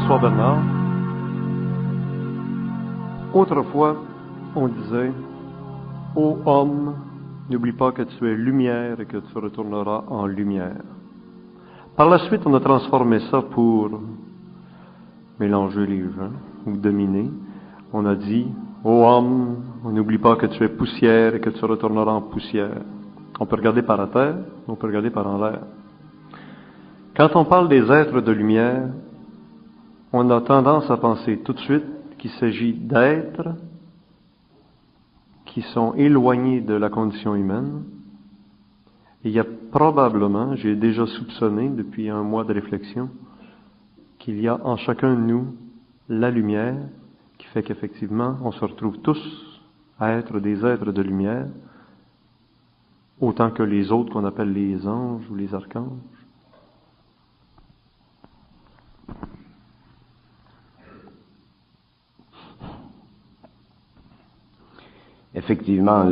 Bonsoir Bernard. Autrefois, on disait « Ô homme, n'oublie pas que tu es lumière et que tu retourneras en lumière. » Par la suite, on a transformé ça pour mélanger les gens ou dominer. On a dit « Ô homme, n'oublie pas que tu es poussière et que tu retourneras en poussière. » On peut regarder par la terre, on peut regarder par en l'air. Quand on parle des êtres de lumière, on a tendance à penser tout de suite qu'il s'agit d'êtres qui sont éloignés de la condition humaine. Et il y a probablement, j'ai déjà soupçonné depuis un mois de réflexion, qu'il y a en chacun de nous la lumière qui fait qu'effectivement, on se retrouve tous à être des êtres de lumière, autant que les autres qu'on appelle les anges ou les archanges. Effectivement,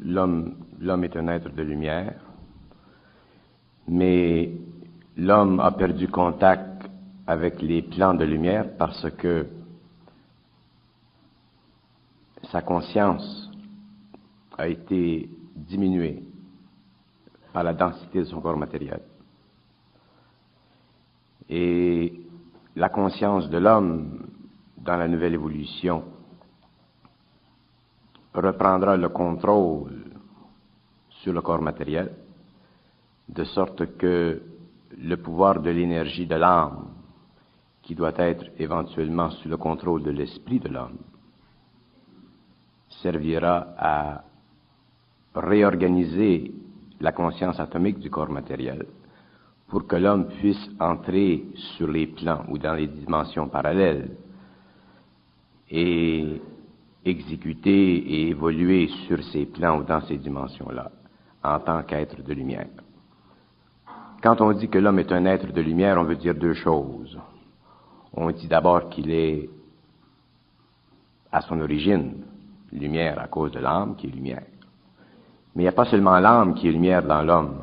l'homme est un être de lumière, mais l'homme a perdu contact avec les plans de lumière parce que sa conscience a été diminuée par la densité de son corps matériel. Et la conscience de l'homme, dans la nouvelle évolution, reprendra le contrôle sur le corps matériel, de sorte que le pouvoir de l'énergie de l'âme, qui doit être éventuellement sous le contrôle de l'esprit de l'homme, servira à réorganiser la conscience atomique du corps matériel pour que l'homme puisse entrer sur les plans ou dans les dimensions parallèles et exécuter et évoluer sur ces plans ou dans ces dimensions-là en tant qu'être de lumière. Quand on dit que l'homme est un être de lumière, on veut dire deux choses. On dit d'abord qu'il est à son origine lumière à cause de l'âme qui est lumière. Mais il n'y a pas seulement l'âme qui est lumière dans l'homme.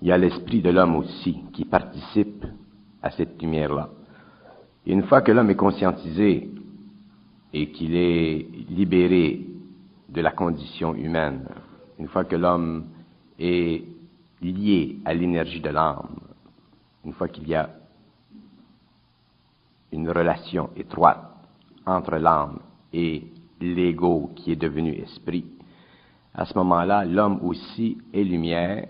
Il y a l'esprit de l'homme aussi qui participe à cette lumière-là. Et une fois que l'homme est conscientisé et qu'il est libéré de la condition humaine, une fois que l'homme est lié à l'énergie de l'âme, une fois qu'il y a une relation étroite entre l'âme et l'ego qui est devenu esprit, à ce moment-là, l'homme aussi est lumière,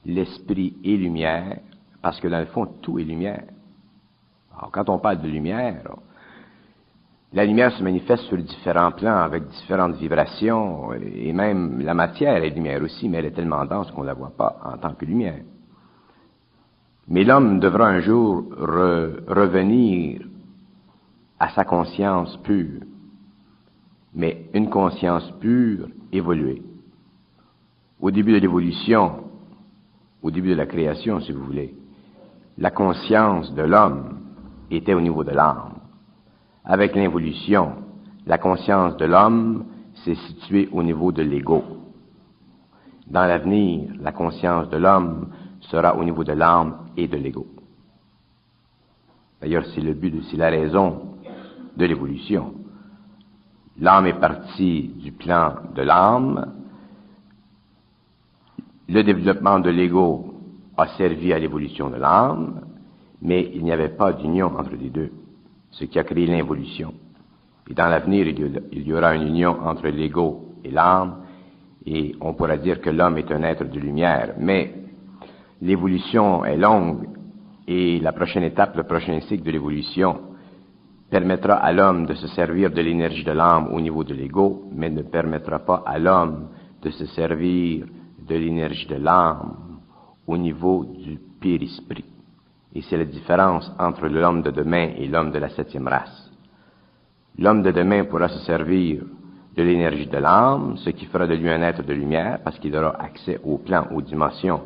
l'esprit est lumière, parce que dans le fond, tout est lumière. Alors, quand on parle de lumière, la lumière se manifeste sur différents plans, avec différentes vibrations, et même la matière est lumière aussi, mais elle est tellement dense qu'on ne la voit pas en tant que lumière. Mais l'homme devra un jour revenir à sa conscience pure, mais une conscience pure évoluée. Au début de l'évolution, au début de la création, si vous voulez, la conscience de l'homme était au niveau de l'âme. Avec l'évolution, la conscience de l'homme s'est située au niveau de l'ego. Dans l'avenir, la conscience de l'homme sera au niveau de l'âme et de l'ego. D'ailleurs, c'est la raison de l'évolution. L'âme est partie du plan de l'âme. Le développement de l'ego a servi à l'évolution de l'âme, mais il n'y avait pas d'union entre les deux, ce qui a créé l'involution. Et dans l'avenir, il y aura une union entre l'ego et l'âme, et on pourra dire que l'homme est un être de lumière. Mais l'évolution est longue, et la prochaine étape, le prochain cycle de l'évolution, permettra à l'homme de se servir de l'énergie de l'âme au niveau de l'ego, mais ne permettra pas à l'homme de se servir de l'énergie de l'âme au niveau du périsprit. Et c'est la différence entre l'homme de demain et l'homme de la 7e race. L'homme de demain pourra se servir de l'énergie de l'âme, ce qui fera de lui un être de lumière, parce qu'il aura accès aux plans, aux dimensions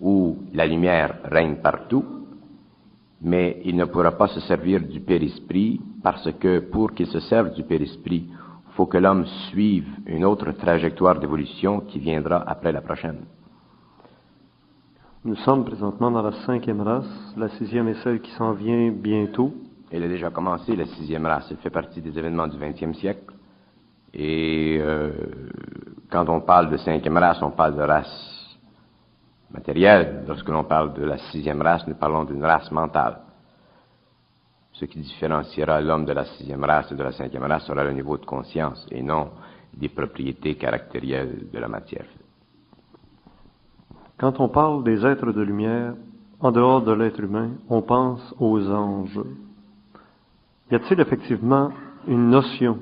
où la lumière règne partout, mais il ne pourra pas se servir du périsprit, parce que pour qu'il se serve du périsprit, il faut que l'homme suive une autre trajectoire d'évolution qui viendra après la prochaine. Nous sommes présentement dans la 5e race. La 6e est celle qui s'en vient bientôt. Elle a déjà commencé, la 6e race. Elle fait partie des événements du 20e siècle. Et quand on parle de 5e race, on parle de race matérielle. Lorsque l'on parle de la 6e race, nous parlons d'une race mentale. Ce qui différenciera l'homme de la 6e race et de la 5e race sera le niveau de conscience et non des propriétés caractérielles de la matière. Quand on parle des êtres de lumière, en dehors de l'être humain, on pense aux anges. Y a-t-il effectivement une notion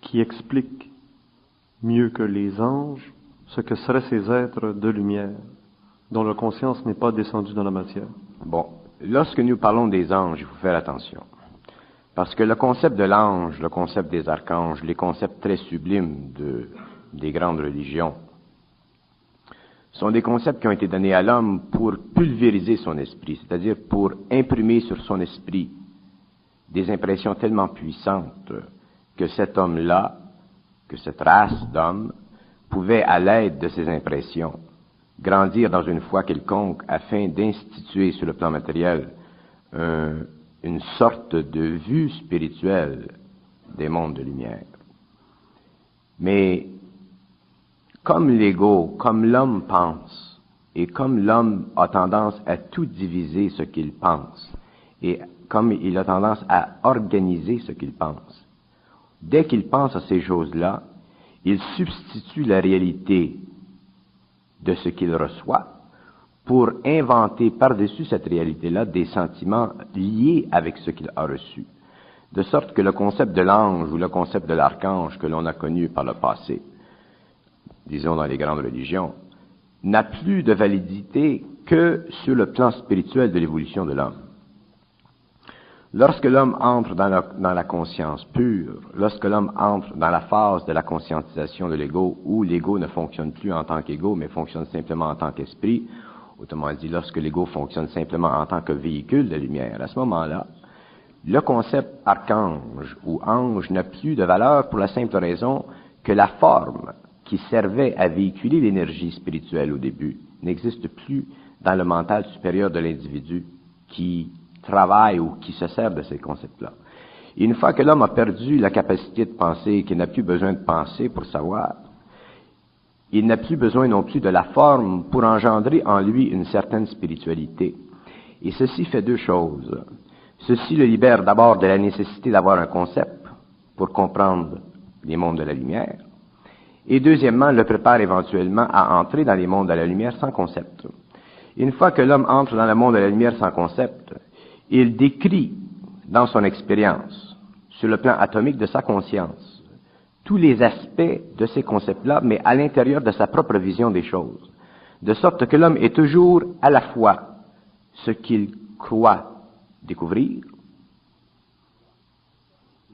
qui explique mieux que les anges ce que seraient ces êtres de lumière, dont la conscience n'est pas descendue dans la matière? Bon, lorsque nous parlons des anges, il faut faire attention. Parce que le concept de l'ange, le concept des archanges, les concepts très sublimes des grandes religions, sont des concepts qui ont été donnés à l'homme pour pulvériser son esprit, c'est-à-dire pour imprimer sur son esprit des impressions tellement puissantes que cet homme-là, que cette race d'hommes, pouvait, à l'aide de ces impressions, grandir dans une foi quelconque afin d'instituer sur le plan matériel une sorte de vue spirituelle des mondes de lumière. Mais comme l'ego, comme l'homme pense, et comme l'homme a tendance à tout diviser ce qu'il pense, et comme il a tendance à organiser ce qu'il pense, dès qu'il pense à ces choses-là, il substitue la réalité de ce qu'il reçoit pour inventer par-dessus cette réalité-là des sentiments liés avec ce qu'il a reçu. De sorte que le concept de l'ange ou le concept de l'archange que l'on a connu par le passé, disons dans les grandes religions, n'a plus de validité que sur le plan spirituel de l'évolution de l'homme. Lorsque l'homme entre dans la conscience pure, lorsque l'homme entre dans la phase de la conscientisation de l'ego, où l'ego ne fonctionne plus en tant qu'ego, mais fonctionne simplement en tant qu'esprit, autrement dit, lorsque l'ego fonctionne simplement en tant que véhicule de lumière, à ce moment-là, le concept archange ou ange n'a plus de valeur pour la simple raison que la forme qui servait à véhiculer l'énergie spirituelle au début n'existe plus dans le mental supérieur de l'individu qui travaille ou qui se sert de ces concepts-là. Et une fois que l'homme a perdu la capacité de penser, qu'il n'a plus besoin de penser pour savoir, il n'a plus besoin non plus de la forme pour engendrer en lui une certaine spiritualité. Et ceci fait deux choses. Ceci le libère d'abord de la nécessité d'avoir un concept pour comprendre les mondes de la lumière, et deuxièmement, le prépare éventuellement à entrer dans les mondes de la lumière sans concept. Une fois que l'homme entre dans le monde de la lumière sans concept, il décrit dans son expérience, sur le plan atomique de sa conscience, tous les aspects de ces concepts-là, mais à l'intérieur de sa propre vision des choses. De sorte que l'homme est toujours à la fois ce qu'il croit découvrir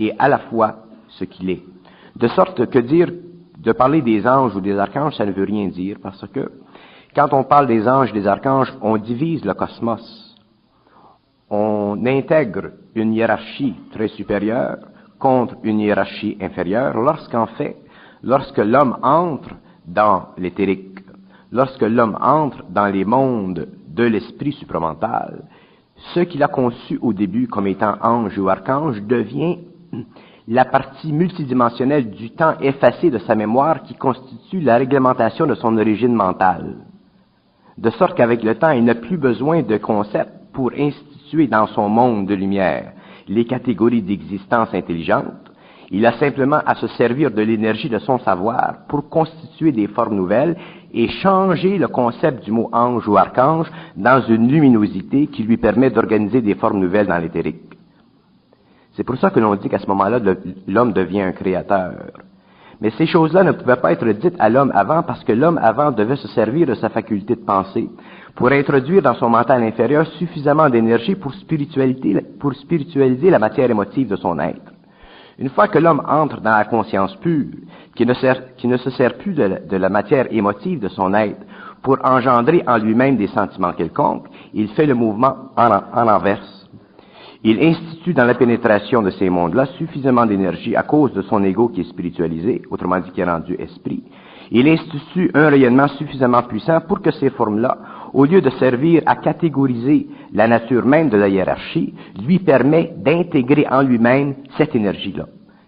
et à la fois ce qu'il est. De sorte que de parler des anges ou des archanges, ça ne veut rien dire, parce que quand on parle des anges et des archanges, on divise le cosmos. On intègre une hiérarchie très supérieure contre une hiérarchie inférieure, lorsqu'en fait, lorsque l'homme entre dans l'éthérique, lorsque l'homme entre dans les mondes de l'esprit supramental, ce qu'il a conçu au début comme étant ange ou archange devient la partie multidimensionnelle du temps effacé de sa mémoire qui constitue la réglementation de son origine mentale. De sorte qu'avec le temps, il n'a plus besoin de concepts pour instituer dans son monde de lumière les catégories d'existence intelligente. Il a simplement à se servir de l'énergie de son savoir pour constituer des formes nouvelles et changer le concept du mot ange ou archange dans une luminosité qui lui permet d'organiser des formes nouvelles dans l'éthérique. C'est pour ça que l'on dit qu'à ce moment-là, l'homme devient un créateur. Mais ces choses-là ne pouvaient pas être dites à l'homme avant parce que l'homme avant devait se servir de sa faculté de penser pour introduire dans son mental inférieur suffisamment d'énergie pour spiritualiser la matière émotive de son être. Une fois que l'homme entre dans la conscience pure, qui ne se sert plus de la matière émotive de son être pour engendrer en lui-même des sentiments quelconques, il fait le mouvement en inverse. Il institue dans la pénétration de ces mondes-là suffisamment d'énergie à cause de son ego qui est spiritualisé, autrement dit qui est rendu esprit. Il institue un rayonnement suffisamment puissant pour que ces formes-là, au lieu de servir à catégoriser la nature même de la hiérarchie, lui permet d'intégrer en lui-même cette énergie-là.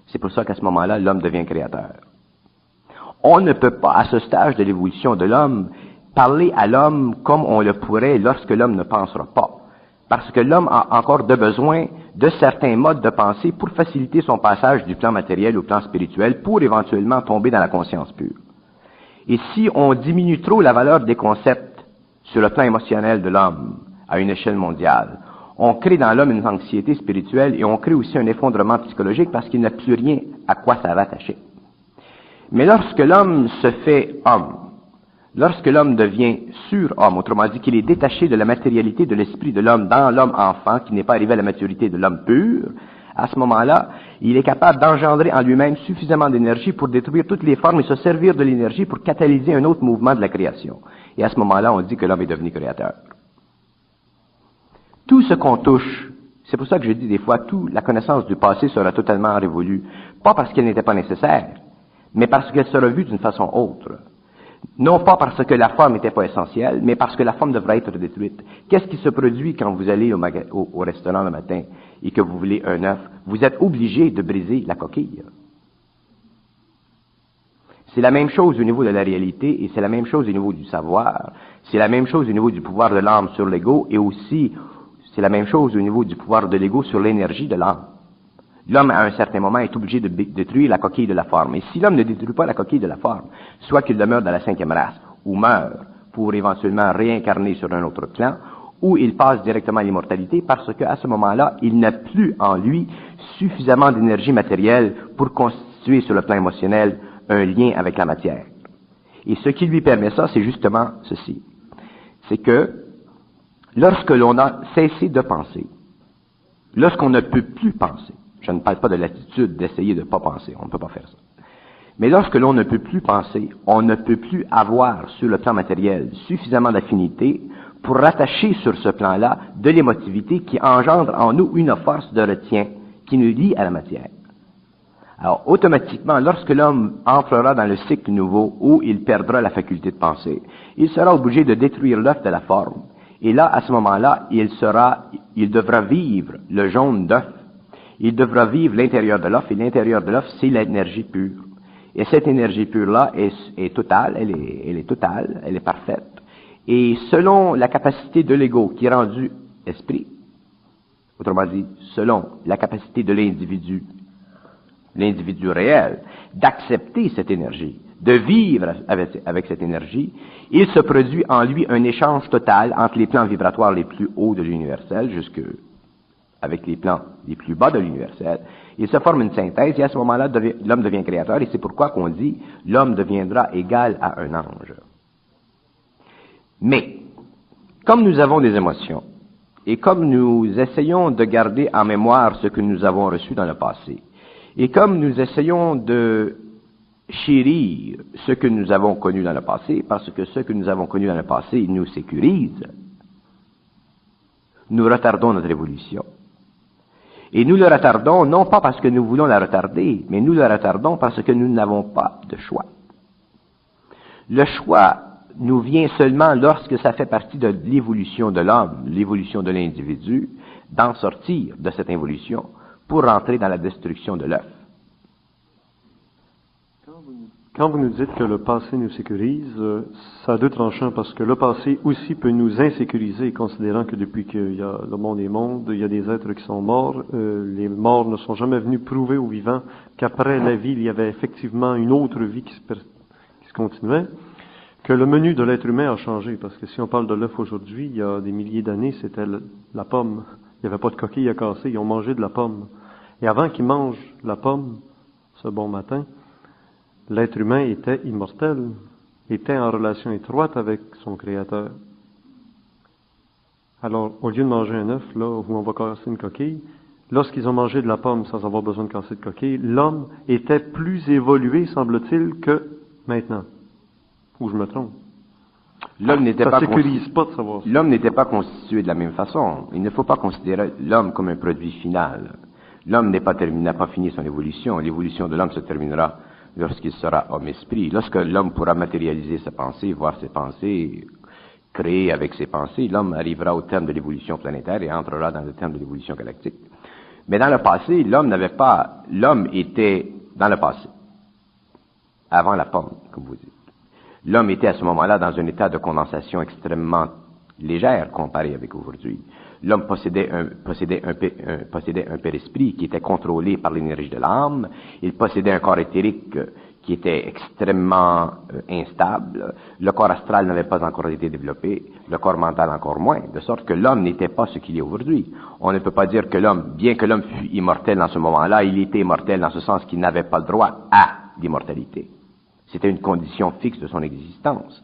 C'est pour ça qu'à ce moment-là, l'homme devient créateur. On ne peut pas, à ce stage de l'évolution de l'homme, parler à l'homme comme on le pourrait lorsque l'homme ne pensera pas. Parce que l'homme a encore besoin de certains modes de pensée pour faciliter son passage du plan matériel au plan spirituel, pour éventuellement tomber dans la conscience pure. Et si on diminue trop la valeur des concepts sur le plan émotionnel de l'homme à une échelle mondiale, on crée dans l'homme une anxiété spirituelle et on crée aussi un effondrement psychologique parce qu'il n'a plus rien à quoi s'en rattacher. Mais lorsque l'homme se fait homme, lorsque l'homme devient sur-homme, autrement dit qu'il est détaché de la matérialité de l'esprit de l'homme dans l'homme enfant, qui n'est pas arrivé à la maturité de l'homme pur, à ce moment-là, il est capable d'engendrer en lui-même suffisamment d'énergie pour détruire toutes les formes et se servir de l'énergie pour catalyser un autre mouvement de la création. Et à ce moment-là, on dit que l'homme est devenu créateur. Tout ce qu'on touche, c'est pour ça que je dis des fois, toute la connaissance du passé sera totalement révolue, pas parce qu'elle n'était pas nécessaire, mais parce qu'elle sera vue d'une façon autre. Non pas parce que la forme n'était pas essentielle, mais parce que la forme devrait être détruite. Qu'est-ce qui se produit quand vous allez au restaurant le matin et que vous voulez un œuf? Vous êtes obligé de briser la coquille. C'est la même chose au niveau de la réalité et c'est la même chose au niveau du savoir. C'est la même chose au niveau du pouvoir de l'âme sur l'ego et aussi c'est la même chose au niveau du pouvoir de l'ego sur l'énergie de l'âme. L'homme, à un certain moment, est obligé de détruire la coquille de la forme. Et si l'homme ne détruit pas la coquille de la forme, soit qu'il demeure dans la 5e race, ou meurt pour éventuellement réincarner sur un autre plan, ou il passe directement à l'immortalité, parce qu'à ce moment-là, il n'a plus en lui suffisamment d'énergie matérielle pour constituer sur le plan émotionnel un lien avec la matière. Et ce qui lui permet ça, c'est justement ceci. C'est que lorsque l'on a cessé de penser, lorsqu'on ne peut plus penser, je ne parle pas de l'attitude d'essayer de ne pas penser, on ne peut pas faire ça. Mais lorsque l'on ne peut plus penser, on ne peut plus avoir sur le plan matériel suffisamment d'affinité pour rattacher sur ce plan-là de l'émotivité qui engendre en nous une force de retien qui nous lie à la matière. Alors, automatiquement, lorsque l'homme entrera dans le cycle nouveau où il perdra la faculté de penser, il sera obligé de détruire l'œuf de la forme. Et là, à ce moment-là, il devra vivre le jaune d'œuf. Il devra vivre l'intérieur de l'œuf, et l'intérieur de l'œuf, c'est l'énergie pure. Et cette énergie pure-là est totale, elle est totale, elle est parfaite. Et selon la capacité de l'ego qui est rendu esprit, autrement dit, selon la capacité de l'individu réel, d'accepter cette énergie, de vivre avec cette énergie, il se produit en lui un échange total entre les plans vibratoires les plus hauts de l'universel avec les plans les plus bas de l'universel. Il se forme une synthèse et à ce moment-là, l'homme devient créateur et c'est pourquoi qu'on dit l'homme deviendra égal à un ange. Mais, comme nous avons des émotions et comme nous essayons de garder en mémoire ce que nous avons reçu dans le passé et comme nous essayons de chérir ce que nous avons connu dans le passé, parce que ce que nous avons connu dans le passé nous sécurise, nous retardons notre évolution. Et nous le retardons non pas parce que nous voulons la retarder, mais nous le retardons parce que nous n'avons pas de choix. Le choix nous vient seulement lorsque ça fait partie de l'évolution de l'homme, l'évolution de l'individu, d'en sortir de cette évolution pour rentrer dans la destruction de l'œuf. Quand vous nous dites que le passé nous sécurise, ça a deux tranchants parce que le passé aussi peut nous insécuriser, considérant que depuis qu'il y a le monde et monde, il y a des êtres qui sont morts. Les morts ne sont jamais venus prouver aux vivants qu'après la vie, il y avait effectivement une autre vie qui se continuait, que le menu de l'être humain a changé. Parce que si on parle de l'œuf aujourd'hui, il y a des milliers d'années, c'était la pomme. Il n'y avait pas de coquille à casser, ils ont mangé de la pomme. Et avant qu'ils mangent la pomme, ce bon matin, l'être humain était immortel, était en relation étroite avec son Créateur. Alors, au lieu de manger un œuf, là, où on va casser une coquille, lorsqu'ils ont mangé de la pomme sans avoir besoin de casser de coquille, l'homme était plus évolué, semble-t-il, que maintenant. Ou je me trompe? L'homme n'était pas de savoir ça. L'homme n'était pas constitué de la même façon. Il ne faut pas considérer l'homme comme un produit final. L'homme n'a pas fini son évolution. L'évolution de l'homme se terminera lorsqu'il sera homme-esprit, lorsque l'homme pourra matérialiser sa pensée, voir ses pensées créé avec ses pensées, l'homme arrivera au terme de l'évolution planétaire et entrera dans le terme de l'évolution galactique. Mais dans le passé, l'homme était dans le passé, avant la forme, comme vous dites. L'homme était à ce moment-là dans un état de condensation extrêmement légère comparé avec aujourd'hui. L'homme possédait un père-esprit qui était contrôlé par l'énergie de l'âme. Il possédait un corps éthérique qui était extrêmement instable. Le corps astral n'avait pas encore été développé, le corps mental encore moins, de sorte que l'homme n'était pas ce qu'il est aujourd'hui. On ne peut pas dire que l'homme, bien que l'homme fût immortel dans ce moment-là, il était immortel dans ce sens qu'il n'avait pas le droit à l'immortalité. C'était une condition fixe de son existence.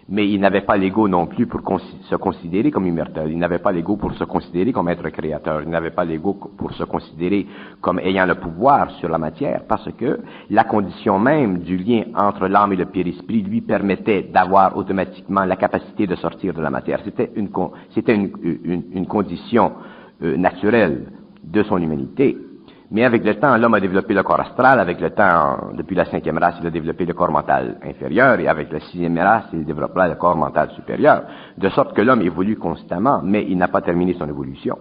Mais il n'avait pas l'ego non plus pour se considérer comme immortel. Il n'avait pas l'ego pour se considérer comme être créateur. Il n'avait pas l'ego pour se considérer comme ayant le pouvoir sur la matière, parce que la condition même du lien entre l'âme et le père-esprit lui permettait d'avoir automatiquement la capacité de sortir de la matière. C'était une condition naturelle de son humanité. Mais avec le temps, l'homme a développé le corps astral. Avec le temps, depuis la 5e race, il a développé le corps mental inférieur. Et avec la 6e race, il développera le corps mental supérieur. De sorte que l'homme évolue constamment, mais il n'a pas terminé son évolution.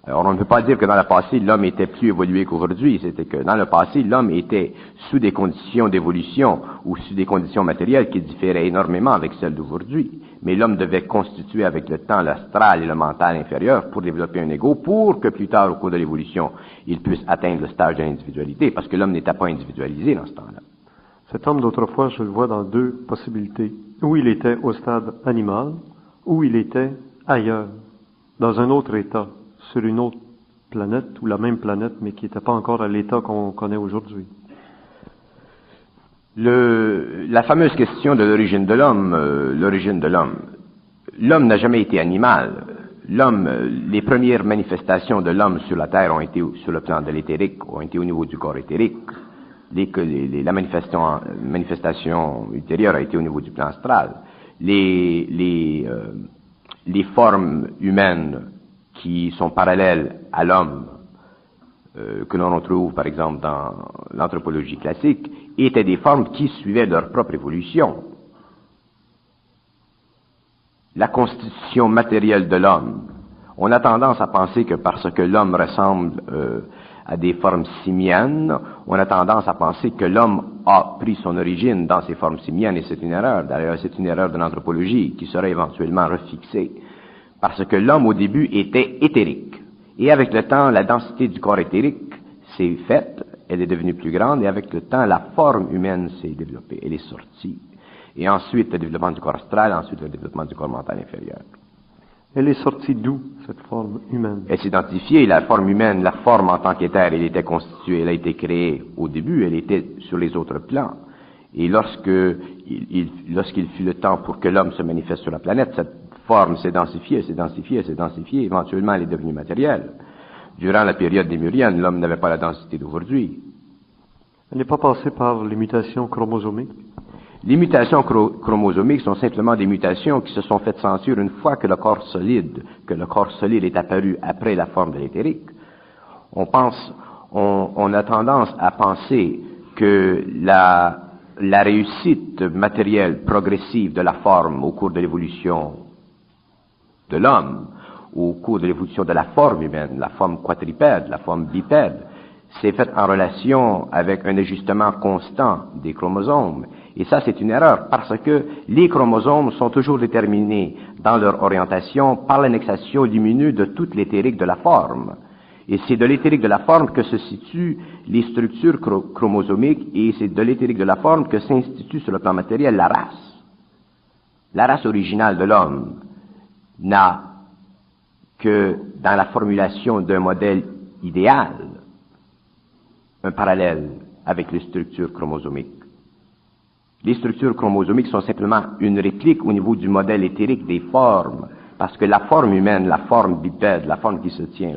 Alors, on ne peut pas dire que dans le passé, l'homme était plus évolué qu'aujourd'hui. C'était que dans le passé, l'homme était sous des conditions d'évolution ou sous des conditions matérielles qui différaient énormément avec celles d'aujourd'hui. Mais l'homme devait constituer avec le temps l'astral et le mental inférieur pour développer un ego, pour que plus tard, au cours de l'évolution, il puisse atteindre le stage de l'individualité, parce que l'homme n'était pas individualisé dans ce temps-là. Cet homme d'autrefois, je le vois dans deux possibilités. Ou il était au stade animal, ou il était ailleurs, dans un autre état, sur une autre planète, ou la même planète, mais qui n'était pas encore à l'état qu'on connaît aujourd'hui. La fameuse question de l'origine de l'homme, l'homme n'a jamais été animal. Les premières manifestations de l'homme sur la Terre ont été sur le plan de l'éthérique, ont été au niveau du corps éthérique. La manifestation ultérieure a été au niveau du plan astral. Les formes humaines qui sont parallèles à l'homme, que l'on retrouve par exemple dans l'anthropologie classique, étaient des formes qui suivaient leur propre évolution. La constitution matérielle de l'homme, on a tendance à penser que parce que l'homme ressemble à des formes simiennes, on a tendance à penser que l'homme a pris son origine dans ces formes simiennes, et c'est une erreur. D'ailleurs, c'est une erreur de l'anthropologie qui serait éventuellement refixée. Parce que l'homme, au début, était éthérique. Et avec le temps, la densité du corps éthérique s'est faite, elle est devenue plus grande, et avec le temps, la forme humaine s'est développée, elle est sortie. Et ensuite, le développement du corps astral, ensuite le développement du corps mental inférieur. Elle est sortie d'où, cette forme humaine? Elle s'est identifiée, la forme humaine, la forme en tant qu'éther, elle était constituée, elle a été créée au début, elle était sur les autres plans. Et lorsqu'il fut le temps pour que l'homme se manifeste sur la planète, cette forme s'est densifiée, éventuellement elle est devenue matérielle. Durant la période lémurienne, l'homme n'avait pas la densité d'aujourd'hui. Elle n'est pas passée par les mutations chromosomiques? Les mutations chromosomiques sont simplement des mutations qui se sont faites sentir une fois que le corps solide est apparu après la forme de l'éthérique. On a tendance à penser que la réussite matérielle progressive de la forme au cours de l'évolution de l'homme, au cours de l'évolution de la forme humaine, la forme quadrupède, la forme bipède, s'est faite en relation avec un ajustement constant des chromosomes. Et ça, c'est une erreur, parce que les chromosomes sont toujours déterminés dans leur orientation par l'annexation lumineuse de toute l'éthérique de la forme. Et c'est de l'éthérique de la forme que se situent les structures chromosomiques, et c'est de l'éthérique de la forme que s'institue sur le plan matériel la race. La race originale de l'homme n'a que, dans la formulation d'un modèle idéal, un parallèle avec les structures chromosomiques. Les structures chromosomiques sont simplement une réplique au niveau du modèle éthérique des formes, parce que la forme humaine, la forme bipède, la forme qui se tient,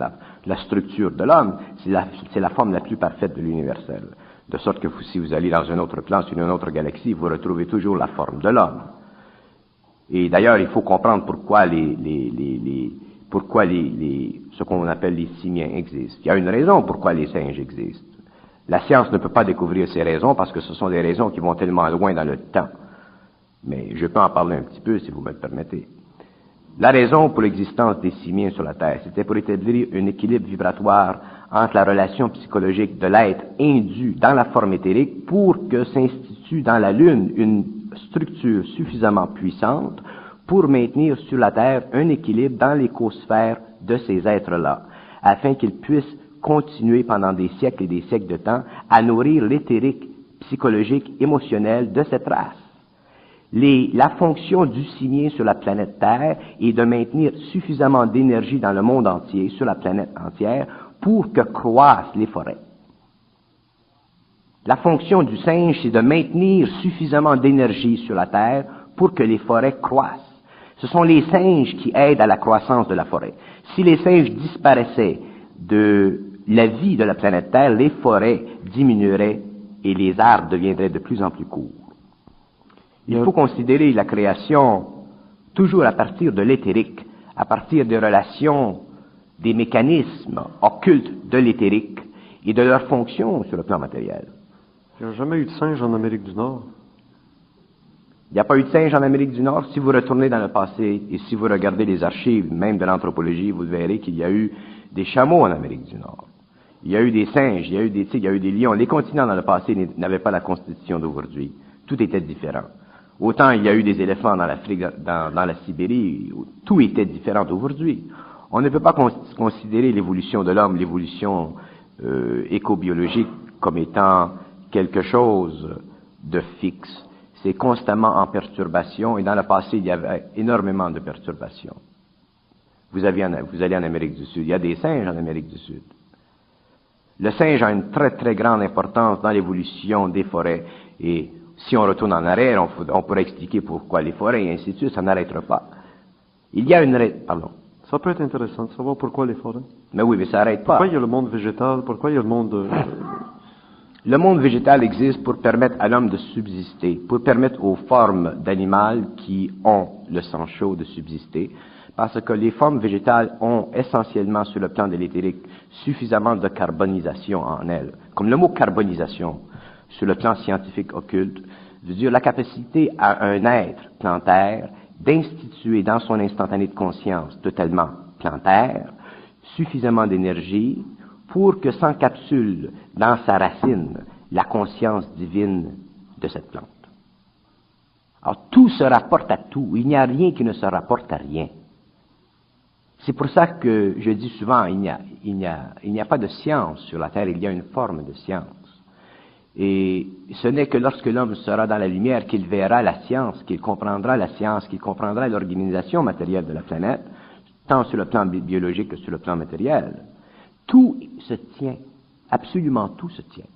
la structure de l'homme, c'est la forme la plus parfaite de l'universel. De sorte que si vous allez dans un autre plan, sur une autre galaxie, vous retrouvez toujours la forme de l'homme. Et d'ailleurs, il faut comprendre pourquoi ce qu'on appelle les simiens existent. Il y a une raison pourquoi les singes existent. La science ne peut pas découvrir ces raisons parce que ce sont des raisons qui vont tellement loin dans le temps. Mais je peux en parler un petit peu si vous me le permettez. La raison pour l'existence des simiens sur la Terre, c'était pour établir un équilibre vibratoire entre la relation psychologique de l'être indu dans la forme éthérique pour que s'institue dans la Lune une structure suffisamment puissante pour maintenir sur la Terre un équilibre dans l'écosphère de ces êtres-là, afin qu'ils puissent continuer pendant des siècles et des siècles de temps à nourrir l'éthérique psychologique, émotionnel de cette race. La fonction du simien sur la planète Terre est de maintenir suffisamment d'énergie dans le monde entier, sur la planète entière, pour que croissent les forêts. La fonction du singe, c'est de maintenir suffisamment d'énergie sur la Terre pour que les forêts croissent. Ce sont les singes qui aident à la croissance de la forêt. Si les singes disparaissaient de la vie de la planète Terre, les forêts diminueraient et les arbres deviendraient de plus en plus courts. Il faut considérer la création toujours à partir de l'éthérique, à partir des relations, des mécanismes occultes de l'éthérique et de leurs fonctions sur le plan matériel. Il n'y a jamais eu de singe en Amérique du Nord. Il n'y a pas eu de singe en Amérique du Nord. Si vous retournez dans le passé et si vous regardez les archives, même de l'anthropologie, vous verrez qu'il y a eu des chameaux en Amérique du Nord. Il y a eu des singes, il y a eu des tigres, il y a eu des lions. Les continents dans le passé n'avaient pas la constitution d'aujourd'hui. Tout était différent. Autant il y a eu des éléphants dans l'Afrique, dans la Sibérie, tout était différent d'aujourd'hui. On ne peut pas considérer l'évolution de l'homme, l'évolution écobiologique comme étant quelque chose de fixe. C'est constamment en perturbation et dans le passé, il y avait énormément de perturbations. Vous allez en Amérique du Sud, il y a des singes en Amérique du Sud. Le singe a une très très grande importance dans l'évolution des forêts et si on retourne en arrière, on pourrait expliquer pourquoi les forêts et ainsi de suite, ça n'arrêtera pas. Il y a Pardon. Ça peut être intéressant de savoir pourquoi les forêts. Mais oui, mais ça n'arrête pas. Pourquoi il y a le monde végétal? Pourquoi il y a le monde... Le monde végétal existe pour permettre à l'homme de subsister, pour permettre aux formes d'animaux qui ont le sang chaud de subsister, parce que les formes végétales ont essentiellement, sur le plan de l'éthérique, suffisamment de carbonisation en elles. Comme le mot carbonisation, sur le plan scientifique occulte, veut dire la capacité à un être plantaire d'instituer dans son instantané de conscience totalement plantaire suffisamment d'énergie pour que s'encapsule dans sa racine la conscience divine de cette plante. Alors tout se rapporte à tout, il n'y a rien qui ne se rapporte à rien. C'est pour ça que je dis souvent, il n'y a pas de science sur la Terre, il y a une forme de science. Et ce n'est que lorsque l'homme sera dans la lumière qu'il verra la science, qu'il comprendra la science, qu'il comprendra l'organisation matérielle de la planète, tant sur le plan biologique que sur le plan matériel. Tout se tient, absolument tout se tient.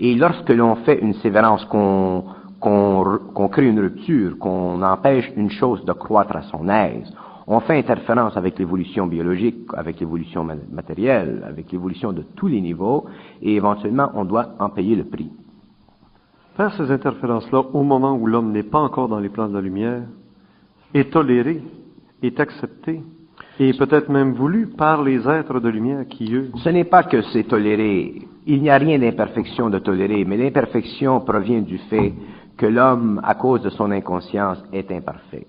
Et lorsque l'on fait une sévérance, qu'on crée une rupture, qu'on empêche une chose de croître à son aise, on fait interférence avec l'évolution biologique, avec l'évolution matérielle, avec l'évolution de tous les niveaux, et éventuellement, on doit en payer le prix. Faire ces interférences-là au moment où l'homme n'est pas encore dans les plans de la lumière est toléré, est accepté, et peut-être même voulu par les êtres de lumière qui, eux... Ce n'est pas que c'est toléré. Il n'y a rien d'imperfection de toléré, mais l'imperfection provient du fait que l'homme, à cause de son inconscience, est imparfait.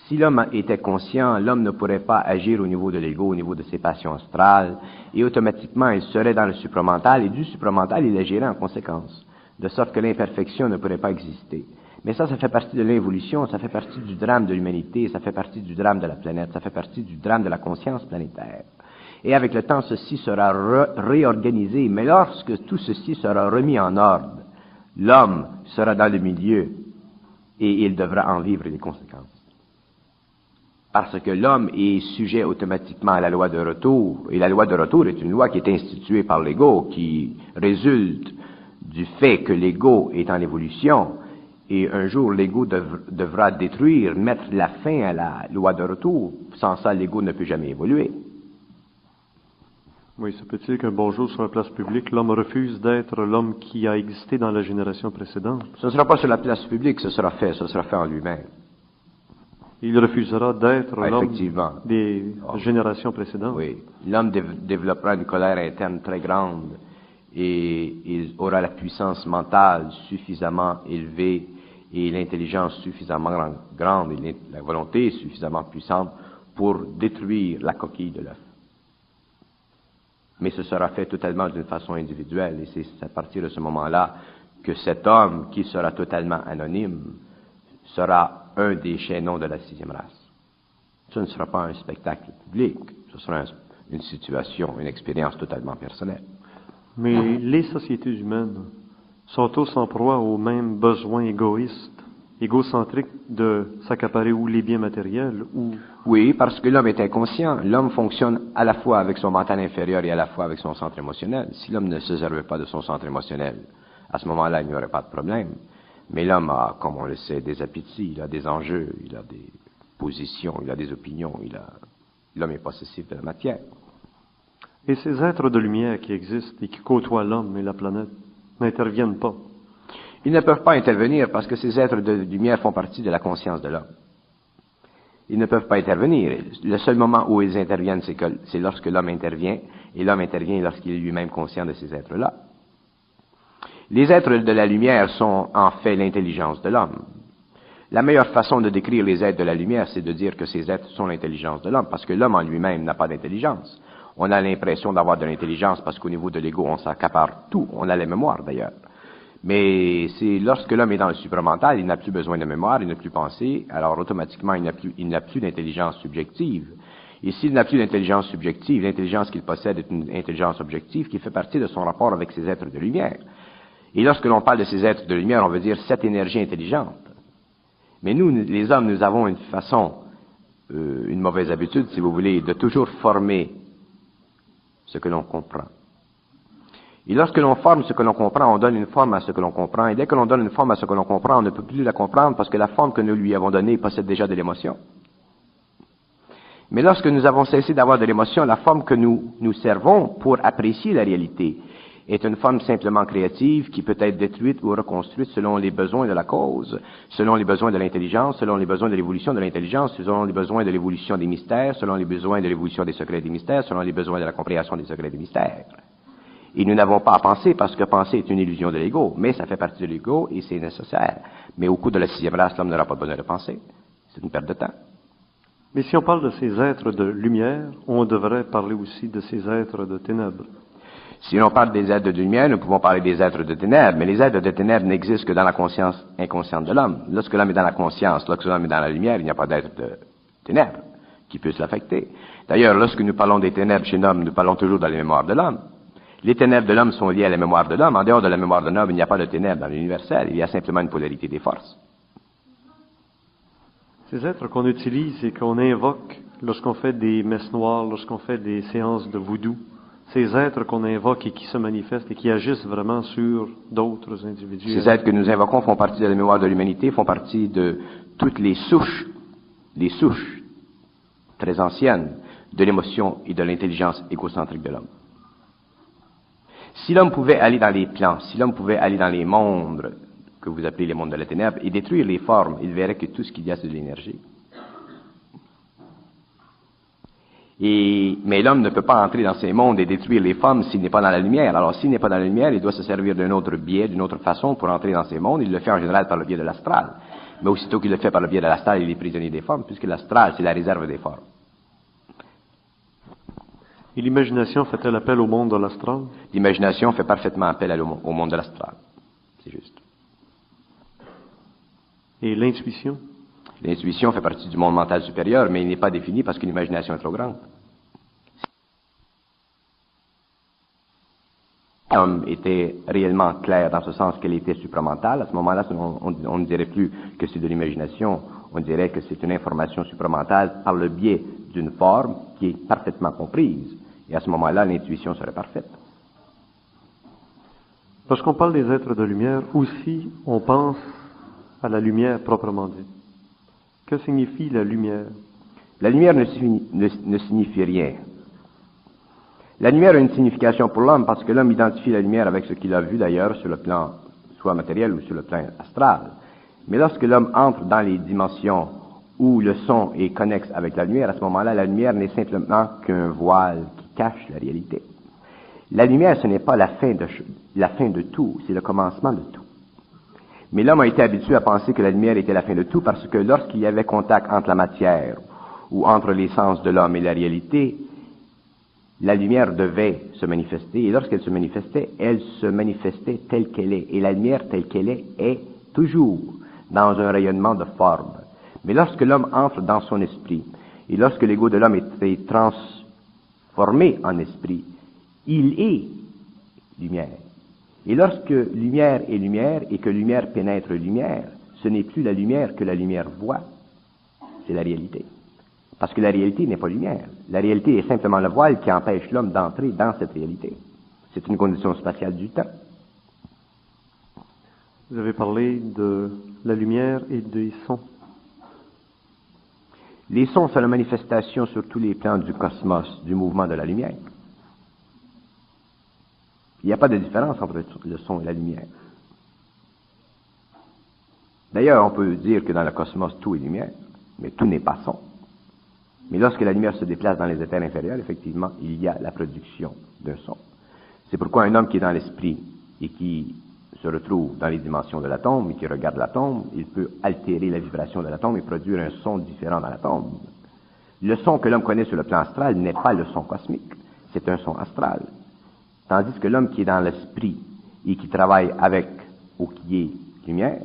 Si l'homme était conscient, l'homme ne pourrait pas agir au niveau de l'ego, au niveau de ses passions astrales, et automatiquement il serait dans le supramental, et du supramental il agirait en conséquence, de sorte que l'imperfection ne pourrait pas exister. Mais ça fait partie de l'évolution, ça fait partie du drame de l'humanité, ça fait partie du drame de la planète, ça fait partie du drame de la conscience planétaire. Et avec le temps, ceci sera réorganisé, mais lorsque tout ceci sera remis en ordre, l'homme sera dans le milieu, et il devra en vivre les conséquences. Parce que l'homme est sujet automatiquement à la loi de retour, et la loi de retour est une loi qui est instituée par l'ego, qui résulte du fait que l'ego est en évolution, et un jour l'ego devra détruire, mettre la fin à la loi de retour. Sans ça, l'ego ne peut jamais évoluer. Oui, se peut-il qu'un beau jour sur la place publique, l'homme refuse d'être l'homme qui a existé dans la génération précédente? Ce ne sera pas sur la place publique, ce sera fait en lui-même. Il refusera d'être l'homme des Oh. générations précédentes. Oui, l'homme développera une colère interne très grande et il aura la puissance mentale suffisamment élevée et l'intelligence suffisamment grande et la volonté suffisamment puissante pour détruire la coquille de l'œuf. Mais ce sera fait totalement d'une façon individuelle, et c'est à partir de ce moment-là que cet homme, qui sera totalement anonyme, sera un des chaînons de la sixième race. Ce ne sera pas un spectacle public, ce sera une situation, une expérience totalement personnelle. Mais les sociétés humaines sont tous en proie aux mêmes besoins égoïstes, égocentriques de s'accaparer ou les biens matériels ou... Oui, parce que l'homme est inconscient. L'homme fonctionne à la fois avec son mental inférieur et à la fois avec son centre émotionnel. Si l'homme ne se servait pas de son centre émotionnel, à ce moment-là, il n'y aurait pas de problème. Mais l'homme a, comme on le sait, des appétits, il a des enjeux, il a des positions, il a des opinions, l'homme est possessif de la matière. Et ces êtres de lumière qui existent et qui côtoient l'homme et la planète n'interviennent pas. Ils ne peuvent pas intervenir parce que ces êtres de lumière font partie de la conscience de l'homme. Ils ne peuvent pas intervenir. Le seul moment où ils interviennent, c'est lorsque l'homme intervient, et l'homme intervient lorsqu'il est lui-même conscient de ces êtres-là. Les êtres de la lumière sont en fait l'intelligence de l'homme. La meilleure façon de décrire les êtres de la lumière, c'est de dire que ces êtres sont l'intelligence de l'homme, parce que l'homme en lui-même n'a pas d'intelligence. On a l'impression d'avoir de l'intelligence parce qu'au niveau de l'ego, on s'accapare tout. On a la mémoire d'ailleurs. Mais c'est lorsque l'homme est dans le supramental, il n'a plus besoin de mémoire, il n'a plus pensé, alors automatiquement il n'a plus d'intelligence subjective. Et s'il n'a plus d'intelligence subjective, l'intelligence qu'il possède est une intelligence objective qui fait partie de son rapport avec ces êtres de lumière. Et lorsque l'on parle de ces êtres de lumière, on veut dire cette énergie intelligente. Mais nous, les hommes, nous avons une façon, une mauvaise habitude, si vous voulez, de toujours former ce que l'on comprend. Et lorsque l'on forme ce que l'on comprend, on donne une forme à ce que l'on comprend. Et dès que l'on donne une forme à ce que l'on comprend, on ne peut plus la comprendre parce que la forme que nous lui avons donnée possède déjà de l'émotion. Mais lorsque nous avons cessé d'avoir de l'émotion, la forme que nous servons pour apprécier la réalité est une forme simplement créative qui peut être détruite ou reconstruite selon les besoins de la cause, selon les besoins de l'intelligence, selon les besoins de l'évolution de l'intelligence, selon les besoins de l'évolution des mystères, selon les besoins de l'évolution des secrets des mystères, selon les besoins de la compréhension des secrets des mystères. Et nous n'avons pas à penser parce que penser est une illusion de l'ego, mais ça fait partie de l'ego et c'est nécessaire. Mais au cours de la sixième race, l'homme n'aura pas besoin de penser. C'est une perte de temps. Mais si on parle de ces êtres de lumière, on devrait parler aussi de ces êtres de ténèbres. Si l'on parle des êtres de lumière, nous pouvons parler des êtres de ténèbres, mais les êtres de ténèbres n'existent que dans la conscience inconsciente de l'homme. Lorsque l'homme est dans la conscience, lorsque l'homme est dans la lumière, il n'y a pas d'être de ténèbres qui puisse l'affecter. D'ailleurs, lorsque nous parlons des ténèbres chez l'homme, nous parlons toujours dans les mémoires de l'homme. Les ténèbres de l'homme sont liées à la mémoire de l'homme. En dehors de la mémoire de l'homme, il n'y a pas de ténèbres dans l'universel. Il y a simplement une polarité des forces. Ces êtres qu'on utilise et qu'on invoque lorsqu'on fait des messes noires, lorsqu'on fait des séances de voodoo, ces êtres qu'on invoque et qui se manifestent et qui agissent vraiment sur d'autres individus. Ces êtres que nous invoquons font partie de la mémoire de l'humanité, font partie de toutes les souches très anciennes de l'émotion et de l'intelligence égocentrique de l'homme. Si l'homme pouvait aller dans les plans, si l'homme pouvait aller dans les mondes que vous appelez les mondes de la ténèbre et détruire les formes, il verrait que tout ce qu'il y a, c'est de l'énergie. Mais l'homme ne peut pas entrer dans ces mondes et détruire les formes s'il n'est pas dans la lumière. Alors s'il n'est pas dans la lumière, il doit se servir d'un autre biais, d'une autre façon pour entrer dans ces mondes. Il le fait en général par le biais de l'astral. Mais aussitôt qu'il le fait par le biais de l'astral, il est prisonnier des formes, puisque l'astral, c'est la réserve des formes. Et l'imagination fait-elle appel au monde de l'astral? L'imagination fait parfaitement appel au monde de l'astral. C'est juste. Et l'intuition? L'intuition fait partie du monde mental supérieur, mais il n'est pas défini parce que l'imagination est trop grande. Si l'homme était réellement clair dans ce sens qu'elle était supramentale, à ce moment-là, on ne dirait plus que c'est de l'imagination, on dirait que c'est une information supramentale par le biais d'une forme qui est parfaitement comprise. Et à ce moment-là, l'intuition serait parfaite. Lorsqu'on parle des êtres de lumière, aussi, on pense à la lumière proprement dite. Que signifie la lumière? La lumière ne signifie rien. La lumière a une signification pour l'homme parce que l'homme identifie la lumière avec ce qu'il a vu d'ailleurs sur le plan soit matériel ou sur le plan astral. Mais lorsque l'homme entre dans les dimensions où le son est connexe avec la lumière, à ce moment-là, la lumière n'est simplement qu'un voile qui cache la réalité. La lumière, ce n'est pas la fin de tout, c'est le commencement de tout. Mais l'homme a été habitué à penser que la lumière était la fin de tout parce que lorsqu'il y avait contact entre la matière ou entre l'essence de l'homme et la réalité, la lumière devait se manifester, et lorsqu'elle se manifestait telle qu'elle est. Et la lumière telle qu'elle est toujours dans un rayonnement de forme. Mais lorsque l'homme entre dans son esprit, et lorsque l'ego de l'homme est transformé en esprit, il est lumière. Et lorsque lumière est lumière, et que lumière pénètre lumière, ce n'est plus la lumière que la lumière voit, c'est la réalité. Parce que la réalité n'est pas lumière. La réalité est simplement le voile qui empêche l'homme d'entrer dans cette réalité. C'est une condition spatiale du temps. Vous avez parlé de la lumière et des sons. Les sons sont la manifestation sur tous les plans du cosmos, du mouvement de la lumière. Il n'y a pas de différence entre le son et la lumière. D'ailleurs, on peut dire que dans le cosmos, tout est lumière, mais tout n'est pas son. Mais lorsque la lumière se déplace dans les éthers inférieurs, effectivement, il y a la production d'un son. C'est pourquoi un homme qui est dans l'esprit et qui se retrouve dans les dimensions de l'atome et qui regarde l'atome, il peut altérer la vibration de l'atome et produire un son différent dans l'atome. Le son que l'homme connaît sur le plan astral n'est pas le son cosmique, c'est un son astral. Tandis que l'homme qui est dans l'esprit et qui travaille avec ou qui est lumière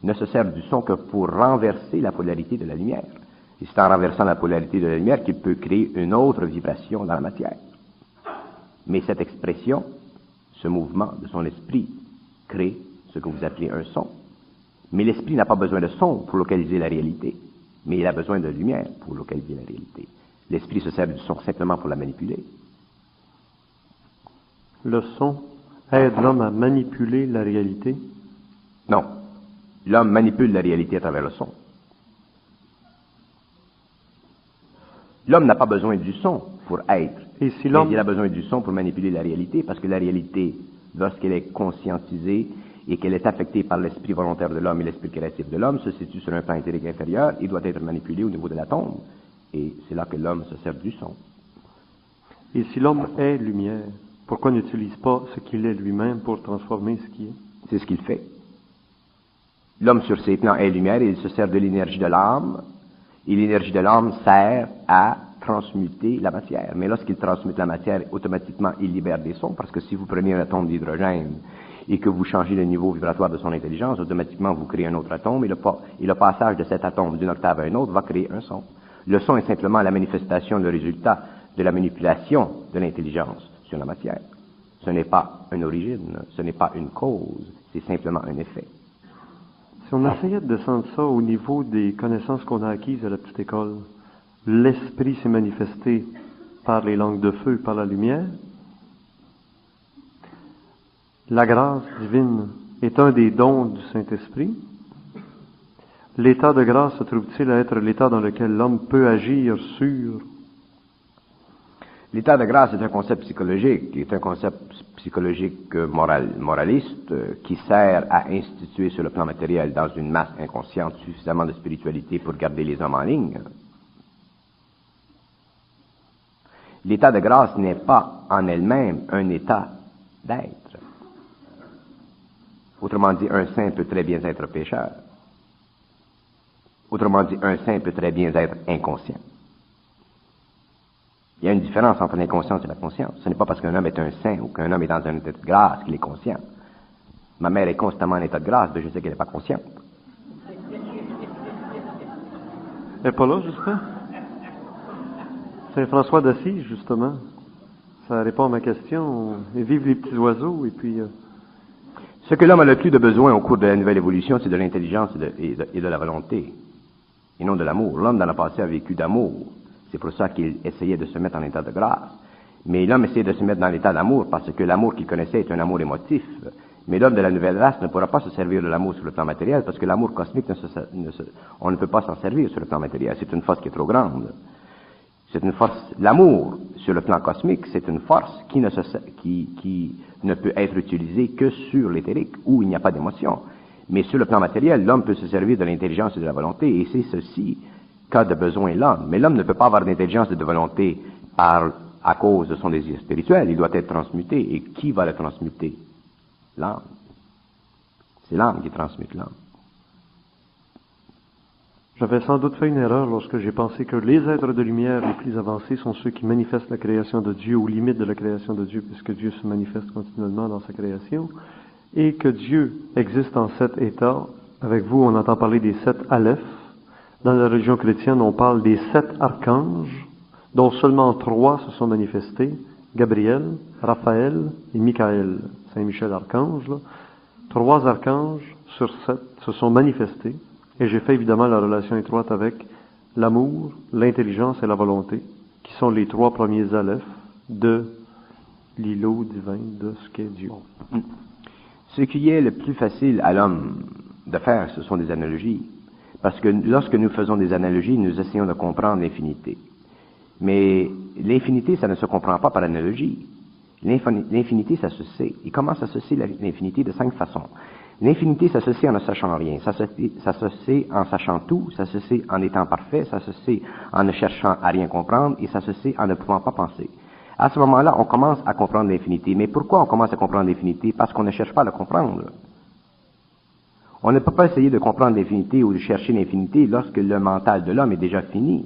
ne se sert du son que pour renverser la polarité de la lumière. Et c'est en renversant la polarité de la lumière qu'il peut créer une autre vibration dans la matière. Mais cette expression, ce mouvement de son esprit, crée ce que vous appelez un son. Mais l'esprit n'a pas besoin de son pour localiser la réalité, mais il a besoin de lumière pour localiser la réalité. L'esprit se sert du son simplement pour la manipuler. Le son aide l'homme à manipuler la réalité? Non. L'homme manipule la réalité à travers le son. L'homme n'a pas besoin du son pour être. Et si l'homme... Mais il a besoin du son pour manipuler la réalité, parce que la réalité, lorsqu'elle est conscientisée et qu'elle est affectée par l'esprit volontaire de l'homme et l'esprit créatif de l'homme, se situe sur un plan éthérique inférieur, il doit être manipulé au niveau de l'atome. Et c'est là que l'homme se sert du son. Et si l'homme est lumière, pourquoi n'utilise pas ce qu'il est lui-même pour transformer ce qui est? C'est ce qu'il fait. L'homme sur ses plans est lumière et il se sert de l'énergie de l'âme. Et l'énergie de l'âme sert à transmuter la matière. Mais lorsqu'il transmute la matière, automatiquement, il libère des sons, parce que si vous prenez un atome d'hydrogène et que vous changez le niveau vibratoire de son intelligence, automatiquement, vous créez un autre atome, et le passage de cet atome d'une octave à une autre va créer un son. Le son est simplement la manifestation, le résultat de la manipulation de l'intelligence sur la matière. Ce n'est pas une origine, ce n'est pas une cause, c'est simplement un effet. Si on essayait de descendre ça au niveau des connaissances qu'on a acquises à la petite école, l'esprit s'est manifesté par les langues de feu, par la lumière. La grâce divine est un des dons du Saint-Esprit. L'état de grâce se trouve-t-il à être l'état dans lequel l'homme peut agir sur... L'état de grâce est un concept psychologique moraliste qui sert à instituer sur le plan matériel dans une masse inconsciente suffisamment de spiritualité pour garder les hommes en ligne. L'état de grâce n'est pas en elle-même un état d'être. Autrement dit, un saint peut très bien être pécheur. Autrement dit, un saint peut très bien être inconscient. Il y a une différence entre l'inconscience et la conscience. Ce n'est pas parce qu'un homme est un saint ou qu'un homme est dans un état de grâce qu'il est conscient. Ma mère est constamment en état de grâce, mais je sais qu'elle n'est pas consciente. Elle n'est pas là, justement? Saint François d'Assise, justement. Ça répond à ma question. Et vive les petits oiseaux, et puis... Ce que l'homme a le plus de besoin au cours de la nouvelle évolution, c'est de l'intelligence et de la volonté, et non de l'amour. L'homme, dans le passé, a vécu d'amour. C'est pour ça qu'il essayait de se mettre en état de grâce. Mais l'homme essayait de se mettre dans l'état d'amour parce que l'amour qu'il connaissait est un amour émotif. Mais l'homme de la nouvelle race ne pourra pas se servir de l'amour sur le plan matériel parce que l'amour cosmique, on ne peut pas s'en servir sur le plan matériel. C'est une force qui est trop grande. C'est une force. L'amour sur le plan cosmique, c'est une force qui ne peut être utilisée que sur l'éthérique où il n'y a pas d'émotion. Mais sur le plan matériel, l'homme peut se servir de l'intelligence et de la volonté, et c'est ceci qu'a de besoin l'homme. Mais l'homme ne peut pas avoir d'intelligence et de volonté à cause de son désir spirituel. Il doit être transmuté. Et qui va le transmuter? L'âme. C'est l'âme qui transmute l'âme. J'avais sans doute fait une erreur lorsque j'ai pensé que les êtres de lumière les plus avancés sont ceux qui manifestent la création de Dieu, aux limites de la création de Dieu, puisque Dieu se manifeste continuellement dans sa création, et que Dieu existe en 7 états. Avec vous, on entend parler des 7 Aleph. Dans la religion chrétienne, on parle des 7 archanges, dont seulement 3 se sont manifestés, Gabriel, Raphaël et Michael, Saint-Michel archange. 3 archanges sur 7 se sont manifestés. Et j'ai fait évidemment la relation étroite avec l'amour, l'intelligence et la volonté, qui sont les 3 premiers Aleph de l'îlot divin de ce qu'est Dieu. Ce qui est le plus facile à l'homme de faire, ce sont des analogies. Parce que lorsque nous faisons des analogies, nous essayons de comprendre l'infinité. Mais l'infinité, ça ne se comprend pas par analogie. L'infinité, ça se sait. Et comment ça se sait l'infinité? De 5 façons. L'infinité, ça se sait en ne sachant rien. Ça se sait en sachant tout. Ça se sait en étant parfait. Ça se sait en ne cherchant à rien comprendre. Et ça se sait en ne pouvant pas penser. À ce moment-là, on commence à comprendre l'infinité. Mais pourquoi on commence à comprendre l'infinité? Parce qu'on ne cherche pas à le comprendre. On ne peut pas essayer de comprendre l'infinité ou de chercher l'infinité lorsque le mental de l'homme est déjà fini.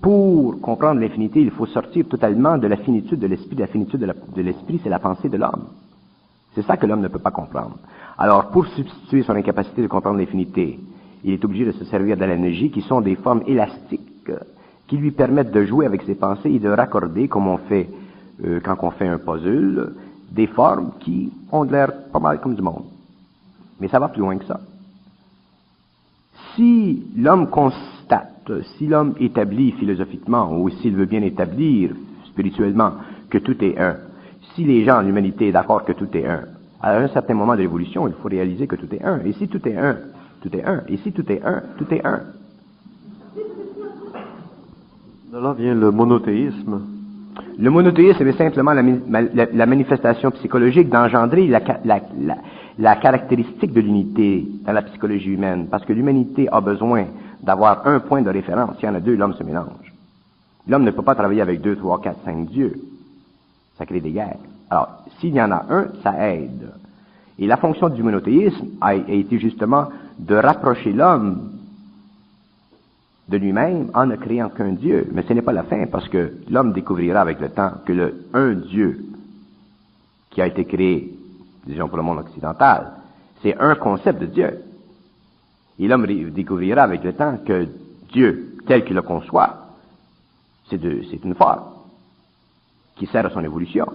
Pour comprendre l'infinité, il faut sortir totalement de la finitude de l'esprit. La finitude de l'esprit, c'est la pensée de l'homme. C'est ça que l'homme ne peut pas comprendre. Alors, pour substituer son incapacité de comprendre l'infinité, il est obligé de se servir de l'énergie qui sont des formes élastiques qui lui permettent de jouer avec ses pensées et de raccorder, comme on fait quand on fait un puzzle, des formes qui ont l'air pas mal comme du monde. Mais ça va plus loin que ça. Si l'homme constate, si l'homme établit philosophiquement, ou s'il veut bien établir spirituellement que tout est un, si les gens, l'humanité, est d'accord que tout est un, à un certain moment de l'évolution, il faut réaliser que tout est un. Et si tout est un, tout est un. Et si tout est un, tout est un. De là vient le monothéisme. Le monothéisme est simplement la manifestation psychologique d'engendrer la caractéristique de l'unité dans la psychologie humaine. Parce que l'humanité a besoin d'avoir un point de référence. S'il y en a 2, l'homme se mélange. L'homme ne peut pas travailler avec 2, 3, 4, 5 dieux. Ça crée des guerres. Alors, s'il y en a un, ça aide. Et la fonction du monothéisme a été justement de rapprocher l'homme de lui-même en ne créant qu'un Dieu. Mais ce n'est pas la fin, parce que l'homme découvrira avec le temps que un Dieu qui a été créé, disons pour le monde occidental, c'est un concept de Dieu. Et l'homme découvrira avec le temps que Dieu, tel qu'il le conçoit, c'est une forme qui sert à son évolution.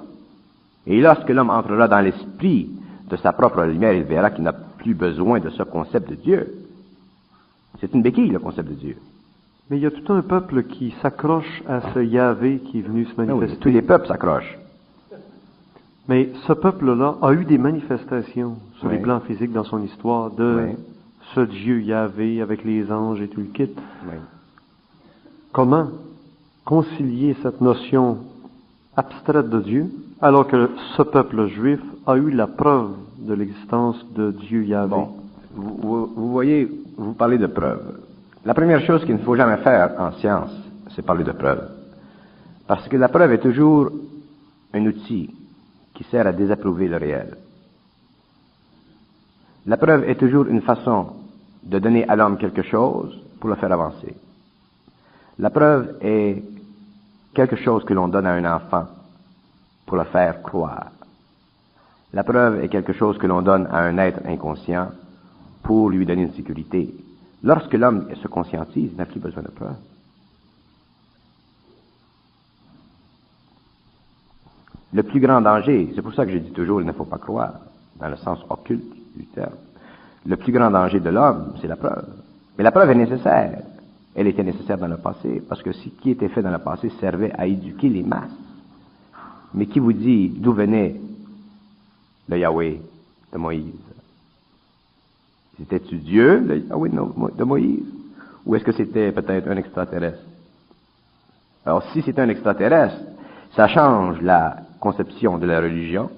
Et lorsque l'homme entrera dans l'esprit de sa propre lumière, il verra qu'il n'a plus besoin de ce concept de Dieu. C'est une béquille, le concept de Dieu. Mais il y a tout un peuple qui s'accroche à ce Yahvé qui est venu se manifester. Oui, tous les peuples s'accrochent. Mais ce peuple-là a eu des manifestations sur Oui. les plans physiques dans son histoire de Oui. ce Dieu Yahvé avec les anges et tout le kit. Oui. Comment concilier cette notion abstraite de Dieu alors que ce peuple juif a eu la preuve de l'existence de Dieu Yahvé? Bon, vous voyez, vous parlez de preuves. La première chose qu'il ne faut jamais faire en science, c'est parler de preuves. Parce que la preuve est toujours un outil qui sert à désapprouver le réel. La preuve est toujours une façon de donner à l'homme quelque chose pour le faire avancer. La preuve est quelque chose que l'on donne à un enfant pour le faire croire. La preuve est quelque chose que l'on donne à un être inconscient pour lui donner une sécurité. Lorsque l'homme se conscientise, il n'a plus besoin de preuve. Le plus grand danger, c'est pour ça que je dis toujours il ne faut pas croire, dans le sens occulte du terme. Le plus grand danger de l'homme, c'est la preuve. Mais la preuve est nécessaire. Elle était nécessaire dans le passé, parce que ce qui était fait dans le passé servait à éduquer les masses. Mais qui vous dit d'où venait le Yahweh de Moïse? C'était-tu Dieu, le Yahweh de Moïse? Ou est-ce que c'était peut-être un extraterrestre? Alors, si c'est un extraterrestre, ça change la conception de la religion.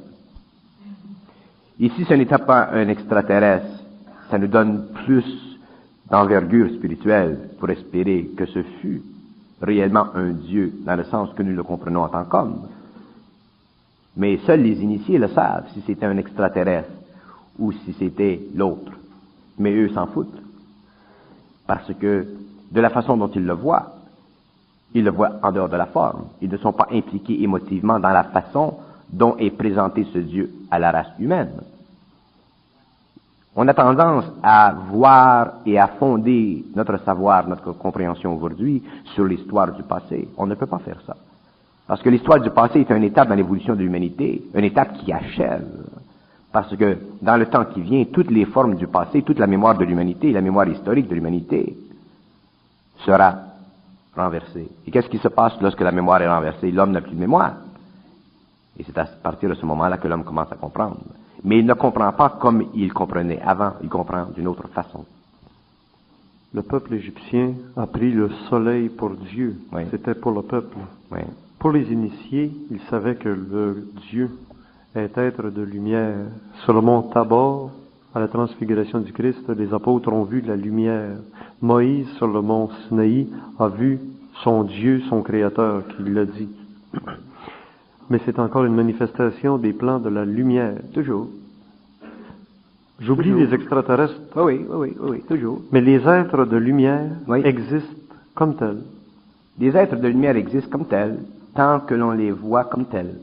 Et si ce n'était pas un extraterrestre, ça nous donne plus d'envergure spirituelle pour espérer que ce fût réellement un Dieu, dans le sens que nous le comprenons en tant qu'homme. Mais seuls les initiés le savent, si c'était un extraterrestre ou si c'était l'autre. Mais eux s'en foutent. Parce que, de la façon dont ils le voient en dehors de la forme. Ils ne sont pas impliqués émotivement dans la façon dont est présenté ce Dieu à la race humaine. On a tendance à voir et à fonder notre savoir, notre compréhension aujourd'hui sur l'histoire du passé. On ne peut pas faire ça. Parce que l'histoire du passé est une étape dans l'évolution de l'humanité, une étape qui achève. Parce que dans le temps qui vient, toutes les formes du passé, toute la mémoire de l'humanité, la mémoire historique de l'humanité sera renversée. Et qu'est-ce qui se passe lorsque la mémoire est renversée? L'homme n'a plus de mémoire. Et c'est à partir de ce moment-là que l'homme commence à comprendre. Mais il ne comprend pas comme il comprenait avant, il comprend d'une autre façon. Le peuple égyptien a pris le soleil pour Dieu. Oui. C'était pour le peuple. Oui. Pour les initiés, ils savaient que le Dieu est être de lumière. Sur le mont Tabor, à la transfiguration du Christ, les apôtres ont vu la lumière. Moïse, sur le mont Sinaï, a vu son Dieu, son Créateur, qui l'a dit. Mais c'est encore une manifestation des plans de la lumière. Toujours. J'oublie Toujours. les extraterrestres, Oui, toujours. mais les êtres de lumière Oui. existent comme tels. Les êtres de lumière existent comme tels, tant que l'on les voit comme tels.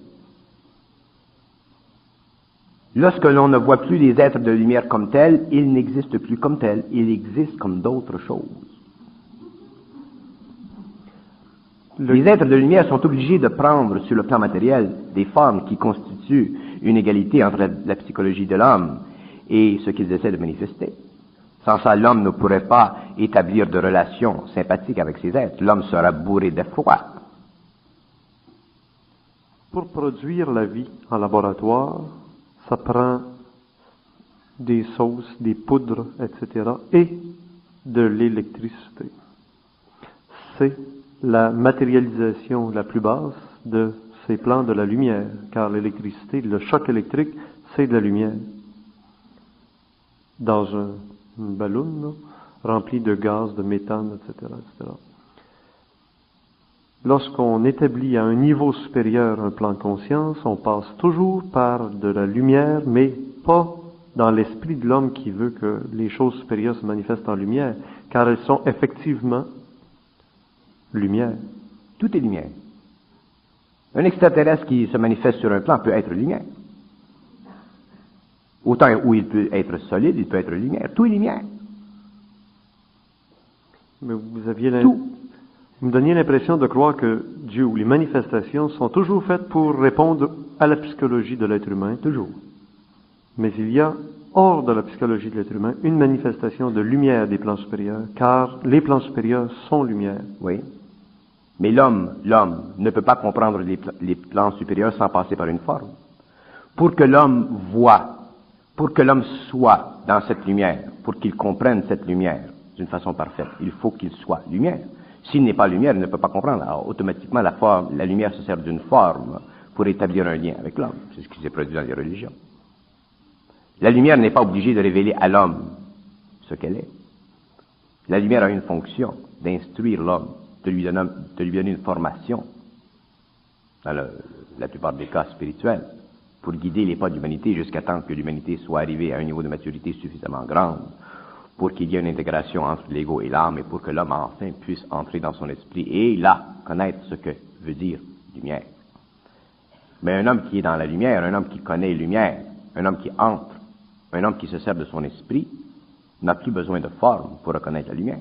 Lorsque l'on ne voit plus les êtres de lumière comme tels, ils n'existent plus comme tels, ils existent comme d'autres choses. Les êtres de lumière sont obligés de prendre sur le plan matériel des formes qui constituent une égalité entre la psychologie de l'homme et ce qu'ils essaient de manifester. Sans ça, l'homme ne pourrait pas établir de relations sympathiques avec ces êtres. L'homme sera bourré d'effroi. Pour produire la vie en laboratoire, ça prend des sauces, des poudres, etc. et de l'électricité. C'est la matérialisation la plus basse de ces plans de la lumière, car l'électricité, le choc électrique, c'est de la lumière. Dans un ballon là, rempli de gaz, de méthane, etc., etc. Lorsqu'on établit à un niveau supérieur un plan de conscience, on passe toujours par de la lumière, mais pas dans l'esprit de l'homme qui veut que les choses supérieures se manifestent en lumière, car elles sont effectivement lumière. Tout est lumière. Un extraterrestre qui se manifeste sur un plan peut être lumière. Autant où il peut être solide, il peut être lumière. Tout est lumière. Mais vous me donniez l'impression de croire que Dieu ou les manifestations sont toujours faites pour répondre à la psychologie de l'être humain, toujours. Mais il y a, hors de la psychologie de l'être humain, une manifestation de lumière des plans supérieurs, car les plans supérieurs sont lumière. Oui. Mais l'homme ne peut pas comprendre les plans supérieurs sans passer par une forme. Pour que l'homme voie, pour que l'homme soit dans cette lumière, pour qu'il comprenne cette lumière d'une façon parfaite, il faut qu'il soit lumière. S'il n'est pas lumière, il ne peut pas comprendre. Alors, automatiquement, la lumière se sert d'une forme pour établir un lien avec l'homme. C'est ce qui s'est produit dans les religions. La lumière n'est pas obligée de révéler à l'homme ce qu'elle est. La lumière a une fonction d'instruire l'homme, de lui donner une formation, dans la plupart des cas spirituels, pour guider les pas de l'humanité jusqu'à temps que l'humanité soit arrivée à un niveau de maturité suffisamment grand pour qu'il y ait une intégration entre l'ego et l'âme et pour que l'homme enfin puisse entrer dans son esprit et là connaître ce que veut dire lumière. Mais un homme qui est dans la lumière, un homme qui connaît lumière, un homme qui entre, un homme qui se sert de son esprit, n'a plus besoin de forme pour reconnaître la lumière.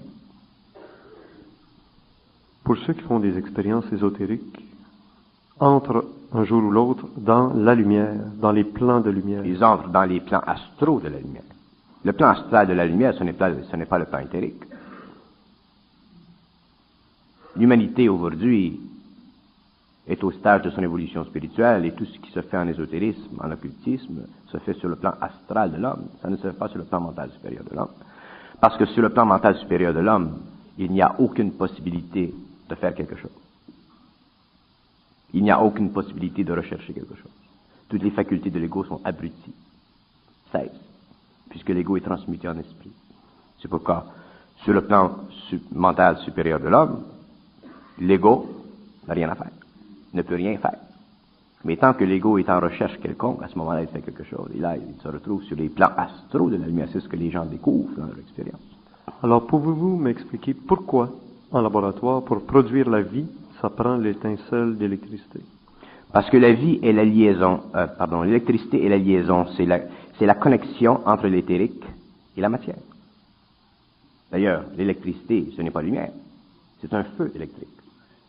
Pour ceux qui font des expériences ésotériques, entrent un jour ou l'autre dans la lumière, dans les plans de lumière. Ils entrent dans les plans astraux de la lumière. Le plan astral de la lumière, ce n'est pas le plan éthérique. L'humanité aujourd'hui est au stage de son évolution spirituelle et tout ce qui se fait en ésotérisme, en occultisme, se fait sur le plan astral de l'homme. Ça ne se fait pas sur le plan mental supérieur de l'homme. Parce que sur le plan mental supérieur de l'homme, il n'y a aucune possibilité de faire quelque chose. Il n'y a aucune possibilité de rechercher quelque chose. Toutes les facultés de l'ego sont abruties, cessent, puisque l'ego est transmuté en esprit. C'est pourquoi, sur le plan mental supérieur de l'homme, l'ego n'a rien à faire, ne peut rien faire. Mais tant que l'ego est en recherche quelconque, à ce moment-là, il fait quelque chose. Et là, il se retrouve sur les plans astraux de la lumière. C'est ce que les gens découvrent dans leur expérience. Alors, pouvez-vous m'expliquer pourquoi, en laboratoire, pour produire la vie, ça prend l'étincelle d'électricité? Parce que la vie est la liaison, l'électricité est la liaison, c'est la connexion entre l'éthérique et la matière. D'ailleurs, l'électricité, ce n'est pas lumière, c'est un feu électrique.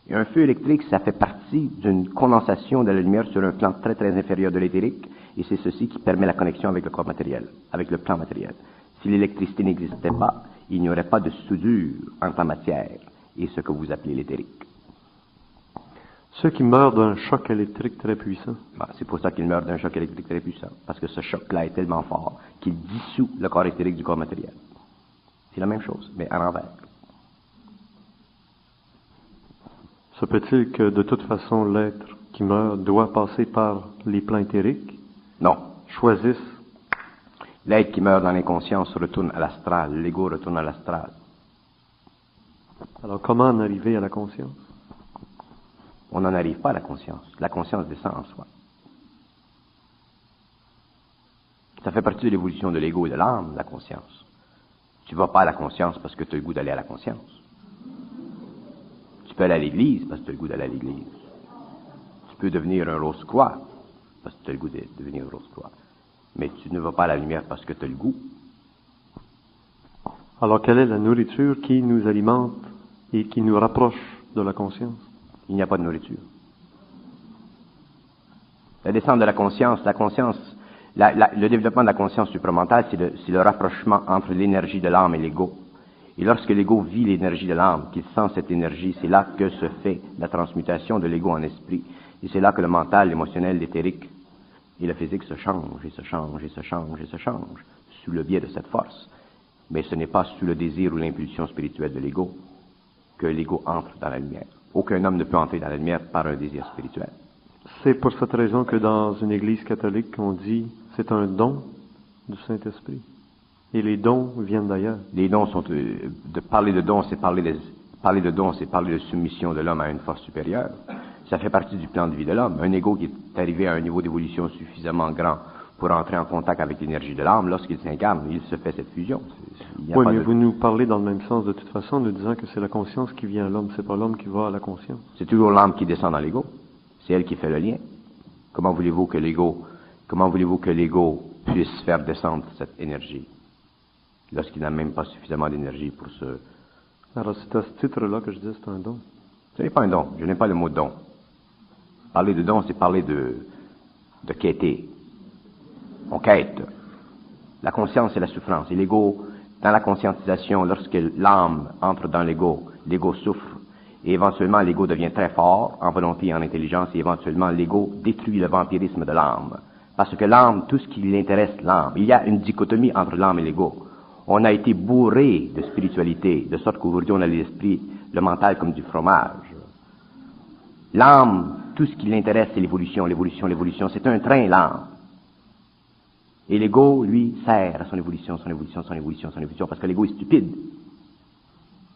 Et un feu électrique, ça fait partie d'une condensation de la lumière sur un plan très très inférieur de l'éthérique, et c'est ceci qui permet la connexion avec le corps matériel, avec le plan matériel. Si l'électricité n'existait pas, il n'y aurait pas de soudure entre la matière et ce que vous appelez l'éthérique. Ceux qui meurent d'un choc électrique très puissant. C'est pour ça qu'ils meurent d'un choc électrique très puissant, parce que ce choc-là est tellement fort qu'il dissout le corps éthérique du corps matériel. C'est la même chose, mais à l'envers. Se peut-il que, de toute façon, l'être qui meurt doit passer par les plans éthériques? Non. Choisissent. L'être qui meurt dans l'inconscience retourne à l'astral, l'ego retourne à l'astral. Alors, comment en arriver à la conscience? On n'en arrive pas à la conscience. La conscience descend en soi. Ça fait partie de l'évolution de l'ego et de l'âme, la conscience. Tu ne vas pas à la conscience parce que tu as le goût d'aller à la conscience. Tu peux aller à l'église parce que tu as le goût d'aller à l'église. Tu peux devenir un rose-croix parce que tu as le goût de devenir un rose-croix. Mais tu ne vas pas à la lumière parce que tu as le goût. Alors, quelle est la nourriture qui nous alimente et qui nous rapproche de la conscience? Il n'y a pas de nourriture. La descente de la conscience, le développement de la conscience supramentale, c'est le rapprochement entre l'énergie de l'âme et l'ego. Et lorsque l'ego vit l'énergie de l'âme, qu'il sent cette énergie, c'est là que se fait la transmutation de l'ego en esprit. Et c'est là que le mental, l'émotionnel, l'éthérique et le physique se changent, et se changent, et se changent, et se changent, sous le biais de cette force. Mais ce n'est pas sous le désir ou l'impulsion spirituelle de l'ego que l'ego entre dans la lumière. Aucun homme ne peut entrer dans la lumière par un désir spirituel. C'est pour cette raison que dans une église catholique, on dit c'est un don du Saint-Esprit. Et les dons viennent d'ailleurs. Les dons sont... parler de dons, c'est parler de soumission de l'homme à une force supérieure. Ça fait partie du plan de vie de l'homme. Un ego qui est arrivé à un niveau d'évolution suffisamment grand pour entrer en contact avec l'énergie de l'âme, lorsqu'il s'incarne, il se fait cette fusion. Oui, mais vous nous parlez dans le même sens de toute façon, nous disant que c'est la conscience qui vient à l'homme, c'est pas l'homme qui va à la conscience. C'est toujours l'âme qui descend dans l'ego. C'est elle qui fait le lien. Comment voulez-vous que l'ego puisse faire descendre cette énergie lorsqu'il n'a même pas suffisamment d'énergie pour se... Alors c'est à ce titre-là que je dis c'est un don. Ce n'est pas un don. Je n'aime pas le mot don. Parler de don, c'est parler de quêter. On quête. La conscience, c'est la souffrance. Et l'ego, dans la conscientisation, lorsque l'âme entre dans l'ego souffre. Et éventuellement, l'ego devient très fort en volonté et en intelligence. Et éventuellement, l'ego détruit le vampirisme de l'âme. Parce que l'âme, tout ce qui l'intéresse, l'âme. Il y a une dichotomie entre l'âme et l'ego. On a été bourré de spiritualité, de sorte qu'aujourd'hui, on a l'esprit, le mental comme du fromage. L'âme, tout ce qui l'intéresse, c'est l'évolution, l'évolution, l'évolution. C'est un train, l'âme. Et l'ego, lui, sert à son évolution, son évolution, son évolution, son évolution, parce que l'ego est stupide.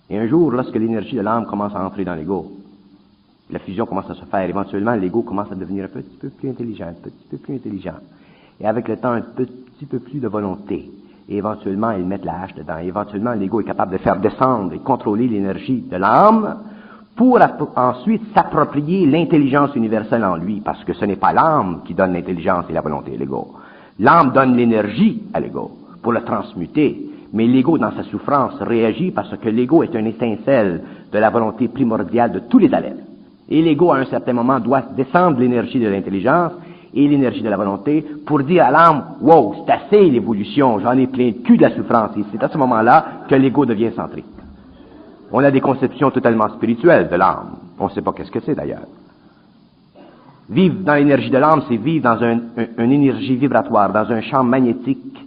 Et un jour, lorsque l'énergie de l'âme commence à entrer dans l'ego, la fusion commence à se faire, éventuellement, l'ego commence à devenir un petit peu plus intelligent, un petit peu plus intelligent. Et avec le temps, un petit peu plus de volonté. Et éventuellement, ils mettent la hache dedans. Et éventuellement, l'ego est capable de faire descendre et contrôler l'énergie de l'âme pour ensuite s'approprier l'intelligence universelle en lui, parce que ce n'est pas l'âme qui donne l'intelligence et la volonté à l'ego. L'âme donne l'énergie à l'ego pour le transmuter, mais l'ego, dans sa souffrance, réagit parce que l'ego est une étincelle de la volonté primordiale de tous les êtres. Et l'ego, à un certain moment, doit descendre l'énergie de l'intelligence et l'énergie de la volonté pour dire à l'âme, « Wow, c'est assez l'évolution, j'en ai plein le cul de la souffrance. » Et c'est à ce moment-là que l'ego devient centrique. On a des conceptions totalement spirituelles de l'âme. On ne sait pas qu'est-ce que c'est d'ailleurs. Vivre dans l'énergie de l'âme, c'est vivre dans une énergie vibratoire, dans un champ magnétique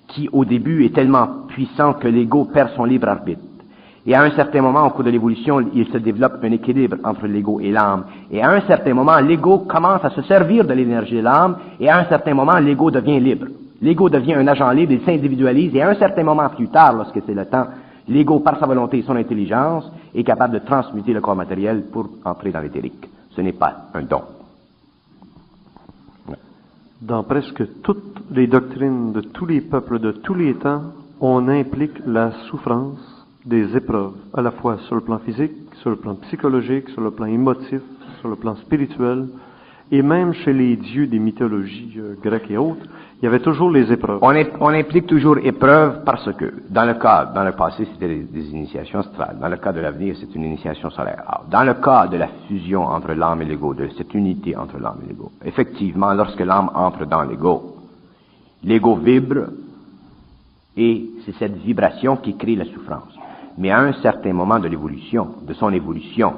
qui, au début, est tellement puissant que l'ego perd son libre arbitre. Et à un certain moment, au cours de l'évolution, il se développe un équilibre entre l'ego et l'âme. Et à un certain moment, l'ego commence à se servir de l'énergie de l'âme, et à un certain moment, l'ego devient libre. L'ego devient un agent libre, il s'individualise, et à un certain moment plus tard, lorsque c'est le temps, l'ego, par sa volonté et son intelligence, est capable de transmuter le corps matériel pour entrer dans l'éthérique. Ce n'est pas un don. Dans presque toutes les doctrines de tous les peuples de tous les temps, on implique la souffrance des épreuves, à la fois sur le plan physique, sur le plan psychologique, sur le plan émotif, sur le plan spirituel, et même chez les dieux des mythologies grecques et autres, il y avait toujours les épreuves. On implique toujours épreuve parce que, dans le passé, c'était des initiations astrales. Dans le cas de l'avenir, c'est une initiation solaire. Alors, dans le cas de la fusion entre l'âme et l'ego, de cette unité entre l'âme et l'ego, effectivement, lorsque l'âme entre dans l'ego vibre, et c'est cette vibration qui crée la souffrance. Mais à un certain moment de son évolution,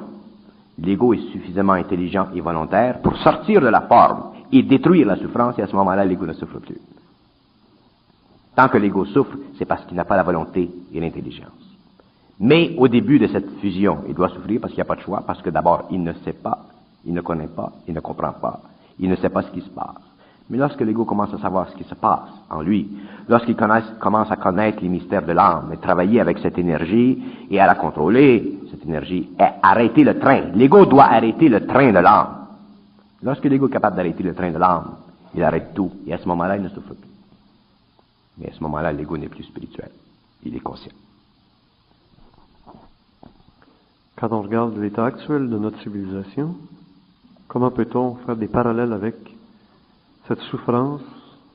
l'ego est suffisamment intelligent et volontaire pour sortir de la forme et détruire la souffrance, et à ce moment-là, l'ego ne souffre plus. Tant que l'ego souffre, c'est parce qu'il n'a pas la volonté et l'intelligence. Mais au début de cette fusion, il doit souffrir parce qu'il n'y a pas de choix, parce que d'abord, il ne sait pas, il ne connaît pas, il ne comprend pas, il ne sait pas ce qui se passe. Mais lorsque l'ego commence à savoir ce qui se passe en lui, lorsqu'il commence à connaître les mystères de l'âme et travailler avec cette énergie et à la contrôler, cette énergie, et arrêter le train. L'ego doit arrêter le train de l'âme. Lorsque l'ego est capable d'arrêter le train de l'âme, il arrête tout. Et à ce moment-là, il ne souffre plus. Mais à ce moment-là, l'ego n'est plus spirituel. Il est conscient. Quand on regarde l'état actuel de notre civilisation, comment peut-on faire des parallèles avec cette souffrance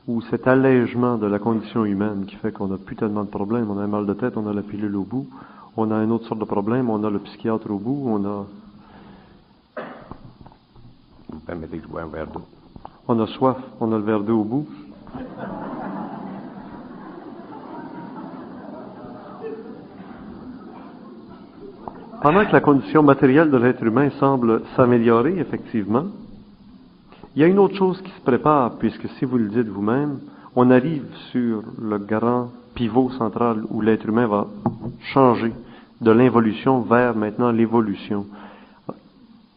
ou cet allègement de la condition humaine qui fait qu'on n'a plus tellement de problèmes? On a un mal de tête, on a la pilule au bout, on a une autre sorte de problème, on a le psychiatre au bout, Vous permettez que je bois un verre d'eau? On a soif, on a le verre d'eau au bout. Pendant que la condition matérielle de l'être humain semble s'améliorer, effectivement, il y a une autre chose qui se prépare, puisque si vous le dites vous-même, on arrive sur le grand pivot central où l'être humain va changer de l'involution vers maintenant l'évolution.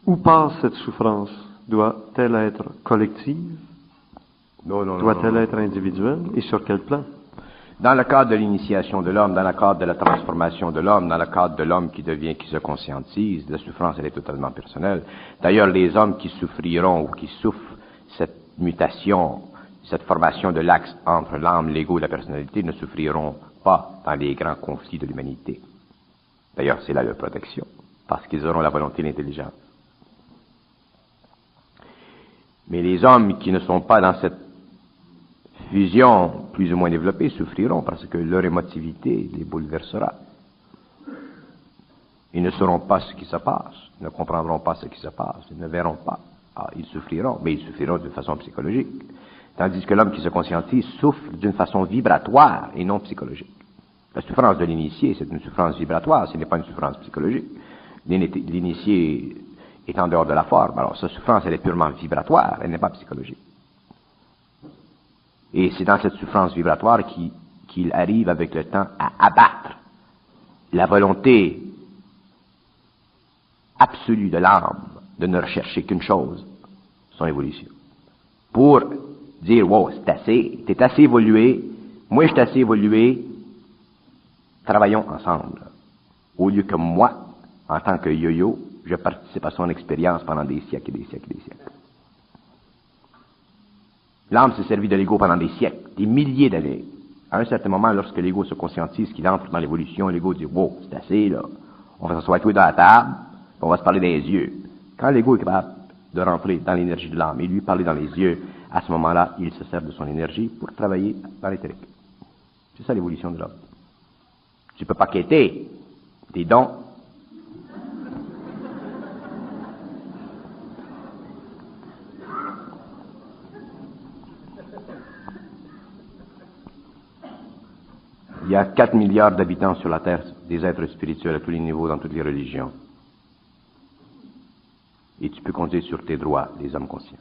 Où passe cette souffrance? Doit-elle être collective? Non. Doit-elle être individuelle? Et sur quel plan? Dans le cadre de l'initiation de l'homme, dans le cadre de la transformation de l'homme, dans le cadre de l'homme qui se conscientise, la souffrance, elle est totalement personnelle. D'ailleurs, les hommes qui souffriront ou qui souffrent cette mutation, cette formation de l'axe entre l'âme, l'ego et la personnalité ne souffriront pas dans les grands conflits de l'humanité. D'ailleurs, c'est là leur protection, parce qu'ils auront la volonté et l'intelligence. Mais les hommes qui ne sont pas dans cette fusion plus ou moins développée souffriront parce que leur émotivité les bouleversera. Ils ne sauront pas ce qui se passe, ils ne comprendront pas ce qui se passe, ils ne verront pas. Ah, ils souffriront, mais ils souffriront d'une façon psychologique. Tandis que l'homme qui se conscientise souffre d'une façon vibratoire et non psychologique. La souffrance de l'initié, c'est une souffrance vibratoire, ce n'est pas une souffrance psychologique. L'initié est en dehors de la forme, alors sa souffrance, elle est purement vibratoire, elle n'est pas psychologique. Et c'est dans cette souffrance vibratoire qu'il arrive avec le temps à abattre la volonté absolue de l'âme de ne rechercher qu'une chose, son évolution. Pour dire, wow, c'est assez, t'es assez évolué, moi je suis assez évolué, travaillons ensemble. Au lieu que moi, en tant que yo-yo, je participe à son expérience pendant des siècles et des siècles et des siècles. L'âme s'est servie de l'ego pendant des siècles, des milliers d'années. À un certain moment, lorsque l'ego se conscientise qu'il entre dans l'évolution, l'ego dit, wow, c'est assez, là. On va s'asseoir tous dans la table, on va se parler dans les yeux. Quand l'ego est capable de rentrer dans l'énergie de l'âme et lui parler dans les yeux, à ce moment-là, il se sert de son énergie pour travailler dans l'éthérique. C'est ça l'évolution de l'homme. Tu ne peux pas quitter tes dons. Il y a 4 milliards d'habitants sur la Terre, des êtres spirituels à tous les niveaux, dans toutes les religions. Et tu peux compter sur tes droits, les hommes conscients.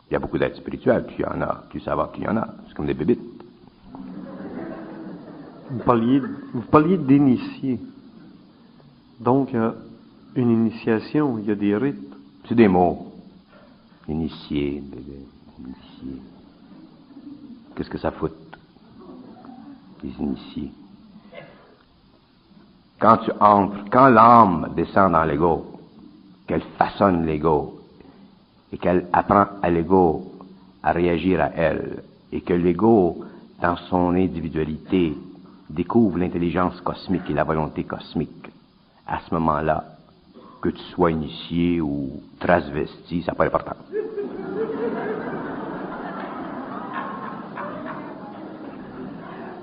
Il y a beaucoup d'êtres spirituels, tu en as, tu sais qu'il y en a, c'est comme des bébites. Vous parliez d'initiés. Donc, il y a une initiation, il y a des rites. C'est des mots. Initié, bébé, initié. Qu'est-ce que ça fout? Les initiés. Quand tu entres, quand l'âme descend dans l'ego, qu'elle façonne l'ego, et qu'elle apprend à l'ego à réagir à elle, et que l'ego, dans son individualité, découvre l'intelligence cosmique et la volonté cosmique, à ce moment-là, que tu sois initié ou transvesti, ça n'a pas d'importance.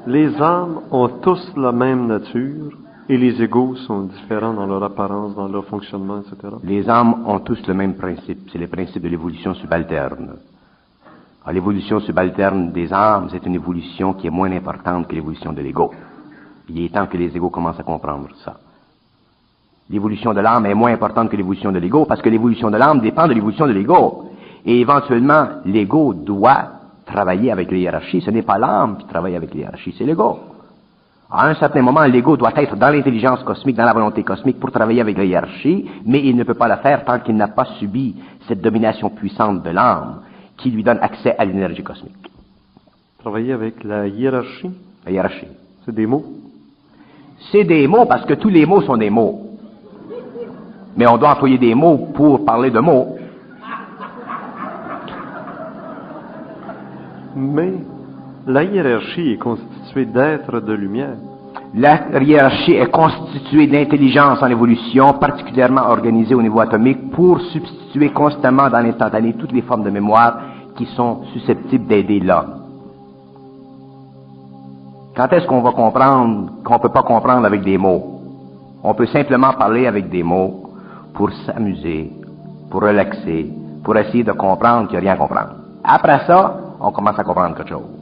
Les âmes ont tous la même nature et les égos sont différents dans leur apparence, dans leur fonctionnement, etc. Les âmes ont tous le même principe, c'est le principe de l'évolution subalterne. Alors, l'évolution subalterne des âmes, c'est une évolution qui est moins importante que l'évolution de l'ego. Il est temps que les égos commencent à comprendre ça. L'évolution de l'âme est moins importante que l'évolution de l'ego, parce que l'évolution de l'âme dépend de l'évolution de l'ego. Et éventuellement, l'ego doit travailler avec les hiérarchies. Ce n'est pas l'âme qui travaille avec les hiérarchies, c'est l'ego. À un certain moment, l'ego doit être dans l'intelligence cosmique, dans la volonté cosmique, pour travailler avec les hiérarchies, mais il ne peut pas le faire tant qu'il n'a pas subi cette domination puissante de l'âme qui lui donne accès à l'énergie cosmique. Travailler avec la hiérarchie, La hiérarchie. c'est des mots. C'est des mots parce que tous les mots sont des mots. Mais on doit employer des mots pour parler de mots. Mais la hiérarchie est constituée d'êtres de lumière. La hiérarchie est constituée d'intelligence en évolution, particulièrement organisée au niveau atomique, pour substituer constamment dans l'instantané toutes les formes de mémoire qui sont susceptibles d'aider l'homme. Quand est-ce qu'on va comprendre qu'on ne peut pas comprendre avec des mots? On peut simplement parler avec des mots pour s'amuser, pour relaxer, pour essayer de comprendre qu'il n'y a rien à comprendre. Après ça, on commence à comprendre quelque chose.